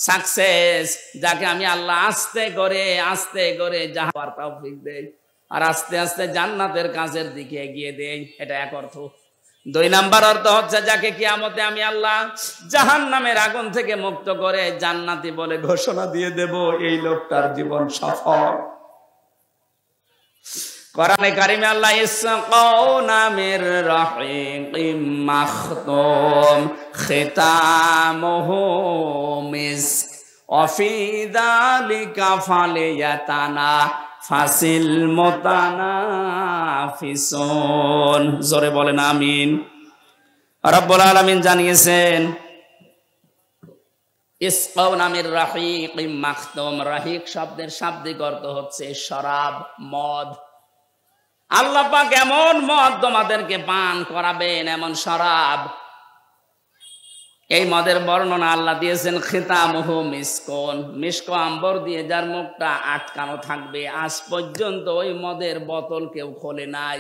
সাকসেস, যাকে আমি আল্লাহ আস্তে করে যাওয়ার তৌফিক দেই আর আস্তে আস্তে জান্নাতের কাজের দিকে এগিয়ে দেই। এটা এক অর্থ। 2 নাম্বার অর্থ হচ্ছে যাকে কিয়ামতে আমি আল্লাহ জাহান্নামের আগুন থেকে মুক্ত করে জান্নাতি বলে ঘোষণা দিয়ে দেব, এই লোকটার জীবন সফল। কোরআনে কারিমে আল্লাহ ইসকাউনা মির রাহিকিম মাখতুম খিতামুহু মিসক ওয়া ফি যালিকা ফালিয়াতানা ফাসিল মুতানাফিসুন। জোরে বলেন আমিন। রব্বুল আলামিন জানিয়েছেন ইসকাউনা মির রাহিকিম মাখতুম। রাহিক শব্দের শাব্দিক অর্থ হচ্ছে শরাব, মদ। আল্লাহ পাক এমন মদ তোমাদেরকে পান করাবেন, এমন শরাব, এই মদের বর্ণনা আল্লাহ দিয়েছেন খিতামুহু মিসকন, মিস্ক আম্বর দিয়ে যার মুখটা আটকানো থাকবে। আজ পর্যন্ত ওই মদের বোতল কেউ খোলে নাই।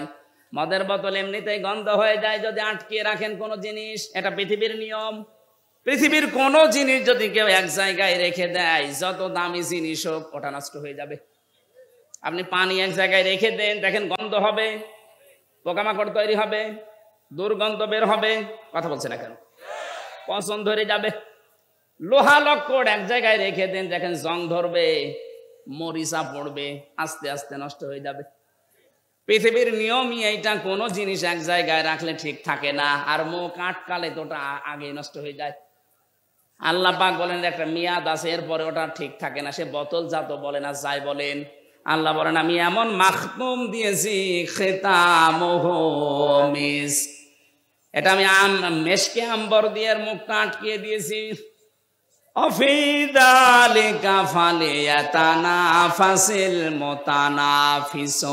মদের বোতল এমনিতেই গন্ধ হয়ে যায় যদি আটকিয়ে রাখেন কোনো জিনিস, এটা পৃথিবীর নিয়ম। পৃথিবীর কোনো জিনিস যদি কেউ এক জায়গায় রেখে দেয়, যত দামি জিনিস হোক, ওটা নষ্ট হয়ে যাবে। আপনি পানি এক জায়গায় রেখে দেন, দেখেন গন্ধ হবে, পোকামাকড় তৈরি হবে, দুর্গন্ধ বের হবে। কথা বলছে না কেন? পছন্দ ধরে যাবে। লোহা লক্কড় এক জায়গায় রেখে দেন, দেখেন জং ধরবে, মরিচা পড়বে, আস্তে আস্তে নষ্ট হয়ে যাবে। পৃথিবীর নিয়মই এইটা, কোনো জিনিস এক জায়গায় রাখলে ঠিক থাকে না, আর মুখ আটকালে তো ওটা আগে নষ্ট হয়ে যায়। আল্লাহ পাক বলেন একটা মেয়াদ আছে, এরপরে ওটা ঠিক থাকে না। সে বোতল জাত বলেন আর যাই বলেন, আল্লাহ বলেন আমি এমন মাখতুম দিয়েছি, খিতামুহু মিস্ক, এটা আমি মেশকে আম্বর দিয়ে মুখটা আটকিয়ে দিয়েছি। অফি যালিকা ফালিয়াতানাফাসিল মুতানাফিসুন,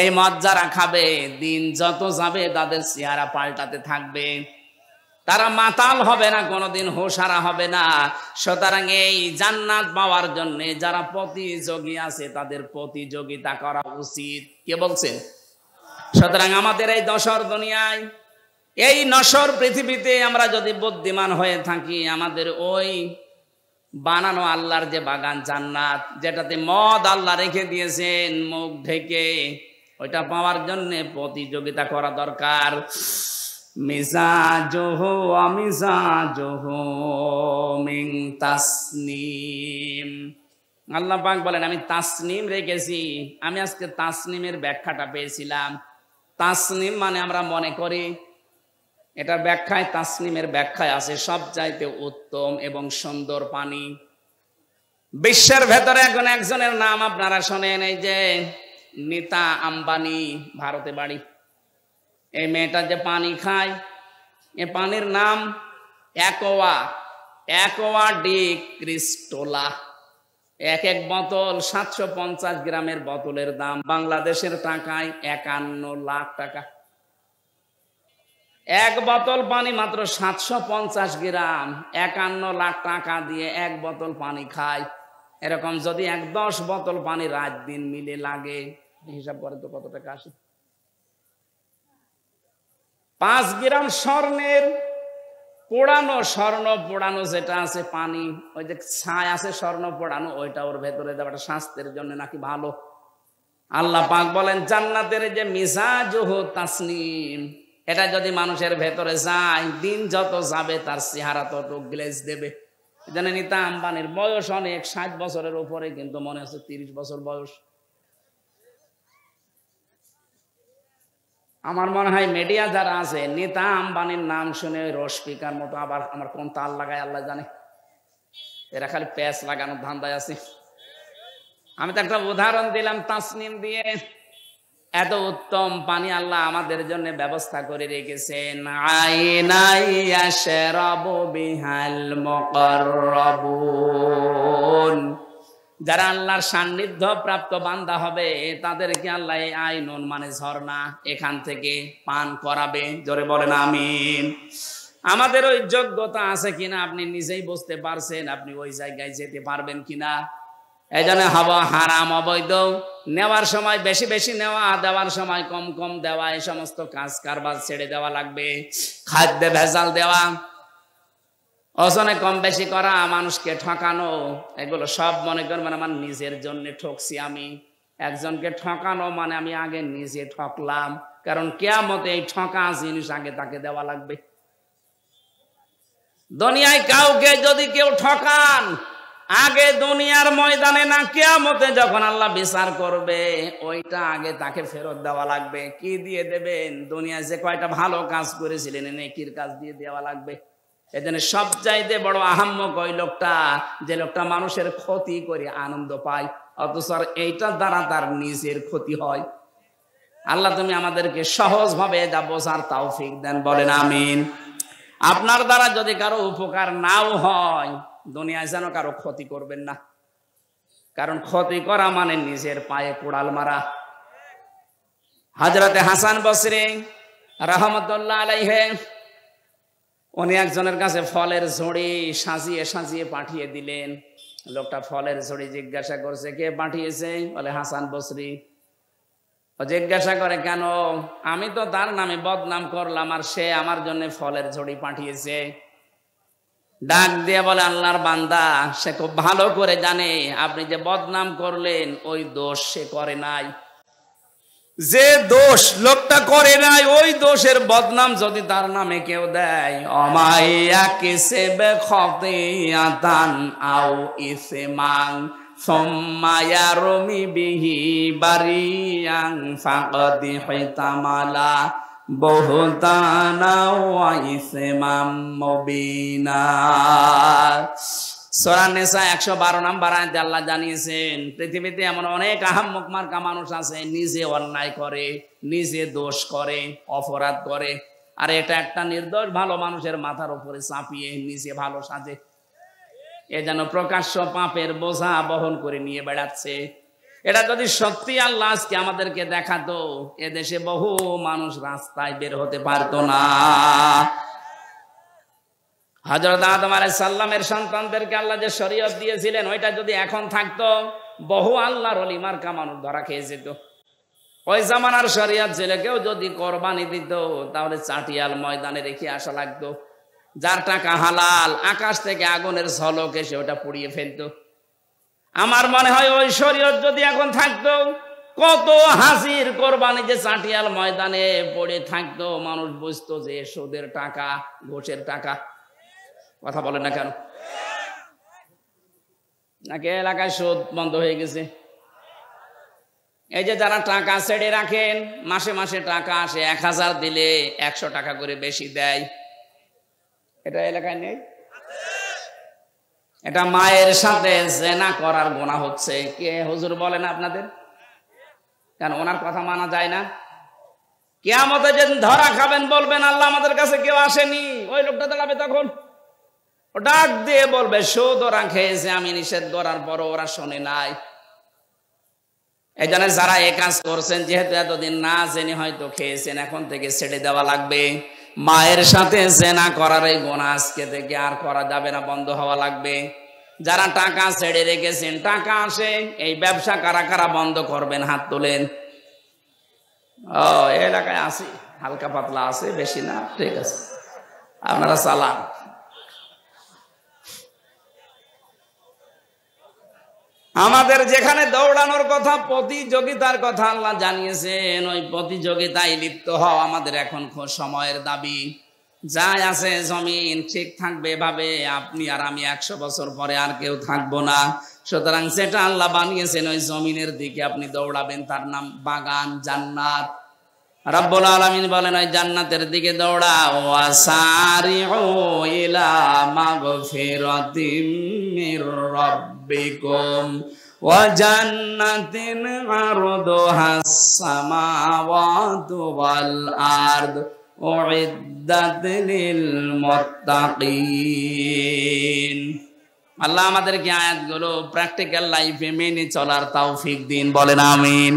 এই মদ যারা খাবে দিন যত যাবে তাদের চেহারা পাল্টাতে থাকবে, তারা মাতাল হবে না, কোনোদিন হুঁশহারা হবে না। সুতরাং এই জান্নাত পাওয়ার জন্য যারা প্রতিযোগী আছে তাদের প্রতিযোগিতা করা উচিত। কে বলছেন? সুতরাং আমাদের এই দশর দুনিয়ায়, এই নশ্বর পৃথিবীতে আমরা যদি বুদ্ধিমান হয়ে থাকি, আমাদের ওই বানানো আল্লাহর যে বাগান জান্নাত, যেটাতে মদ আল্লাহ রেখে দিয়েছেন মুখ ঢেকে, ওইটা পাওয়ার জন্য প্রতিযোগিতা করা দরকার। মিজাজুহু ওয়া মিজাজুহু মিন তাসনিম, আল্লাহ পাক বলেন আমি তাসনিম রেখেছি। আমি আজকে তাসনিমের ব্যাখ্যাটা পেয়েছিলাম। তাসনিম মানে আমরা মনে করি, এটা ব্যাখ্যায়, তাসনিমের ব্যাখ্যায় আছে সবচাইতে উত্তম এবং সুন্দর পানি। বিশ্বের ভেতরে এখন একজনের নাম আপনারা শোনেন, এই যে নীতা আম্বানি, ভারতে বাড়ি। এই মেয়েটা যে পানি খায়, এ পানির নাম অ্যাকোয়া ডি ক্রিস্টোলা। এক এক বোতল 750 গ্রামের বোতলের দাম বাংলাদেশের টাকায় 51 লাখ টাকা। এক বোতল পানি মাত্র 750 গ্রাম, 51 লাখ টাকা দিয়ে এক বোতল পানি খায়। এরকম যদি 10 বোতল পানি রাত দিন মিলে লাগে, হিসাব করে তো কত টাকা আসে। 5 গ্রাম স্বর্ণের স্বর্ণ পোড়ানো যেটা আছে পানি, ওই যে ছাই আছে স্বর্ণ পোড়ানো, ওইটা ওর ভেতরে দেওয়াটা স্বাস্থ্যের জন্য নাকি ভালো। আল্লাহ পাক বলেন জান্নাতের যে মিজাজুহু তাসনিম, এটা যদি মানুষের ভেতরে যায়, দিন যত যাবে তার চেহারা তত গ্লেজ দেবে। জানেন নীতা আম্বানির বয়স অনেক, 60 বছরের উপরে, কিন্তু মনে হচ্ছে 30 বছর বয়স। আমার মনে হয় মিডিয়া যারা আছে, নীতা আম্বানির নাম শুনে রসপিকার মতো আবার আমার কোন তাল লাগায় আল্লাহ জানে, এরা খালি প্যাচ লাগানোর ধান্দায় আছে। আমি তো একটা উদাহরণ দিলাম তাসনিম দিয়ে। এত উত্তম পানি আল্লাহ আমাদের জন্য ব্যবস্থা করে রেখেছেন। আইনাই ইয়াশরাবু বিহাল মুকাররাবুন, যারা আল্লাহর সান্নিধ্য প্রাপ্ত বান্দা হবে তাদেরকে আল্লাহ এই আইনুন মানে ঝর্ণা, এখান থেকে পান করাবে। জোরে বলেন আমিন। আমাদের ওই যোগ্যতা আছে কিনা আপনি নিজেই বুঝতে পারছেন, আপনি ওই জায়গায় যেতে পারবেন কিনা। এই জন্য হাওয়া হারাম অবৈধ, নেওয়ার সময় বেশি বেশি নেওয়া, দেওয়ার সময় কম কম দেওয়া, এই সমস্ত কাজ কারবার ছেড়ে দেওয়া লাগবে। খাদ্যে ভেজাল দেওয়া, ওজনে কম বেশি করা, মানুষকে ঠকানো, এগুলো সব মনে করবেন আমার নিজের জন্য ঠকছি আমি। একজনকে ঠকানো মানে আমি আগে নিজে ঠকলাম, কারণ কিয়ামতে এই ঠকা জিনিস আগে তাকে দেওয়া লাগবে। দুনিয়ায় কাউকে যদি কেউ ঠকান, আগে দুনিয়ার ময়দানে না, কিয়ামতে যখন আল্লাহ বিচার করবে, ওইটা আগে তাকে ফেরত দেওয়া লাগবে। কি দিয়ে দেবেন? দুনিয়ায় যে কয়টা ভালো কাজ করেছিলেন নেকির কাজ দিয়ে দেওয়া লাগবে। এজন্য সবচাইতে বড় আহাম্মক ওই লোকটা, যে লোকটা মানুষের ক্ষতি করে আনন্দ পায়, অথচ এইটার দ্বারা তার নিজের ক্ষতি হয়। আল্লাহ তুমি আমাদেরকে সহজভাবে যা বোঝার তৌফিক দেন, বলেন আমিন। আপনার দ্বারা যদি কারো উপকার নাও হয়, দুনিয়ায় যেন কারো ক্ষতি করবেন না, কারণ ক্ষতি করা মানে নিজের পায়ে কুড়াল মারা। হযরতে হাসান বসরি রাহমাতুল্লাহ আলাইহি, উনি একজনের কাছে ফলের ঝুড়ি সাজিয়ে সাজিয়ে পাঠিয়ে দিলেন। লোকটা ফলের ঝুড়ি জিজ্ঞাসা করছে কে পাঠিয়েছে? বলে হাসান বসরি। জিজ্ঞাসা করে কেন? আমি তো তার নামে বদনাম করলাম আর সে আমার জন্য ফলের ঝুড়ি পাঠিয়েছে। ডাক দিয়ে বলে আল্লাহর বান্দা, সে খুব ভালো করে জানে আপনি যে বদনাম করলেন ওই দোষ সে করে নাই। যে দোষ লোকটা করে নাই ওই দোষের বদনাম যদি তার নামে কেউ দেয়, অমাইয়া কিসেবে খতিয়াতান আও ইসমান সুম্মা রমি বিহি বারিয়ান ফাকাদ হিতামালা বুহতানা ওয়া ইসমাম মুবিনা। সূরা নিসা 112 নম্বর আয়াতে আল্লাহ জানিয়েছেন, পৃথিবীতে এমন অনেক আহাম্মক মার্কা মানুষ আছে, নিজে অন্যায় করে, নিজে দোষ করে, অপরাধ করে, আর এটা একটা নির্দোষ ভালো মানুষের মাথার উপরে চাপিয়ে নিজে ভালো সাজে। এ যেন প্রকাশ্য পাপের বোঝা বহন করে নিয়ে বেড়াচ্ছে। এটা যদি সত্যি আল্লাহ আজকে আমাদেরকে দেখাতো, এদেশে বহু মানুষ রাস্তায় বের হতে পারতো না। হযরত আদম আলাইহিস সালামের সন্তানদেরকে আল্লাহ যে শরীয়ত দিয়েছিলেন, ওইটা যদি এখন থাকতো, বহু আল্লাহর ওলি মার্কা মানুষ ধরা খেয়ে যেত। ওই জামানার শরীয়ত ছেলেকেও যদি কোরবানি দিত, তাহলে চাটিয়াল ময়দানে রেখে আসা লাগতো। যার টাকা হালাল, আকাশ থেকে আগুনের ঝলক এসে ওটা পুড়িয়ে ফেলতো। আমার মনে হয় ওই শরীয়ত যদি এখন থাকতো, কত হাসির কোরবানি যে চাটিয়াল ময়দানে পড়ে থাকতো, মানুষ বুঝতো যে সুদের টাকা, ঘুষের টাকা। কথা বলেন না কেন? নাকি এলাকায় সুদ বন্ধ হয়ে গেছে? এই যে যারা টাকা ছেড়ে রাখেন, মাসে মাসে টাকা আসে, 1000 দিলে 100 টাকা করে বেশি দেয়, এটা এলাকায় নেই? এটা মায়ের সাথে জেনা করার গুনাহ হচ্ছে। কে হুজুর বলেন আপনাদের? কেন ওনার কথা মানা যায় না? কিয়ামতে যেদিন ধরা খাবেন, বলবেন আল্লাহ আমাদের কাছে কেউ আসেনি, ওই লোকটা দাঁড়াবে তখন, ও ডাক দিয়ে বলবে সুদ ওরা খেয়েছে, আমি নিষেধ করার পরও ওরা শোনে নাই। এই জন্য যারা এ কাজ করছেন, যেহেতু এতদিন না জেনে হয়তো খেয়েছেন, এখন থেকে ছেড়ে দেওয়া লাগবে। মায়ের সাথে জেনা করার এই গুনাহ আজকে থেকে আর করা যাবে না, বন্ধ হওয়া লাগবে। যারা টাকা ছেড়ে রেখেছেন, টাকা আসে, এই ব্যবসা কারা কারা বন্ধ করবেন? হাত তোলেন। ও এলাকায় আসি, হালকা পাতলা আছে, বেশি না, ঠিক আছে, আপনারা চালান। আমাদের যেখানে দৌড়ানোর কথা, প্রতিযোগিতার কথা আল্লাহ জানিয়েছেন, ওই প্রতিযোগিতায় লিপ্ত হওয়া আমাদের এখন সময়ের দাবি। যাই আছে জমিন ঠিক থাকবে এভাবে, আপনি আর আমি 100 বছর পরে আর কেউ থাকবো না। সুতরাং যেটা আল্লাহ বানিয়েছেন ওই জমিনের দিকে আপনি দৌড়াবেন, তার নাম বাগান, জান্নাত। রব্বুল আলামিন বলেন ওই জান্নাতের দিকে দৌড়াও। ওয়াসারিউ ইলা মাগফিরাতিম মির রাব্বিকুম ওয়া জান্নাতিন আরদুহাস সামাওয়াতু ওয়াল আরদ উইদ্দাত লিল মুত্তাকিন। আল্লাহ আমাদেরকে আয়াতগুলো প্র্যাকটিক্যাল লাইফে মেনে চলার তৌফিক দিন, বলেন আমিন।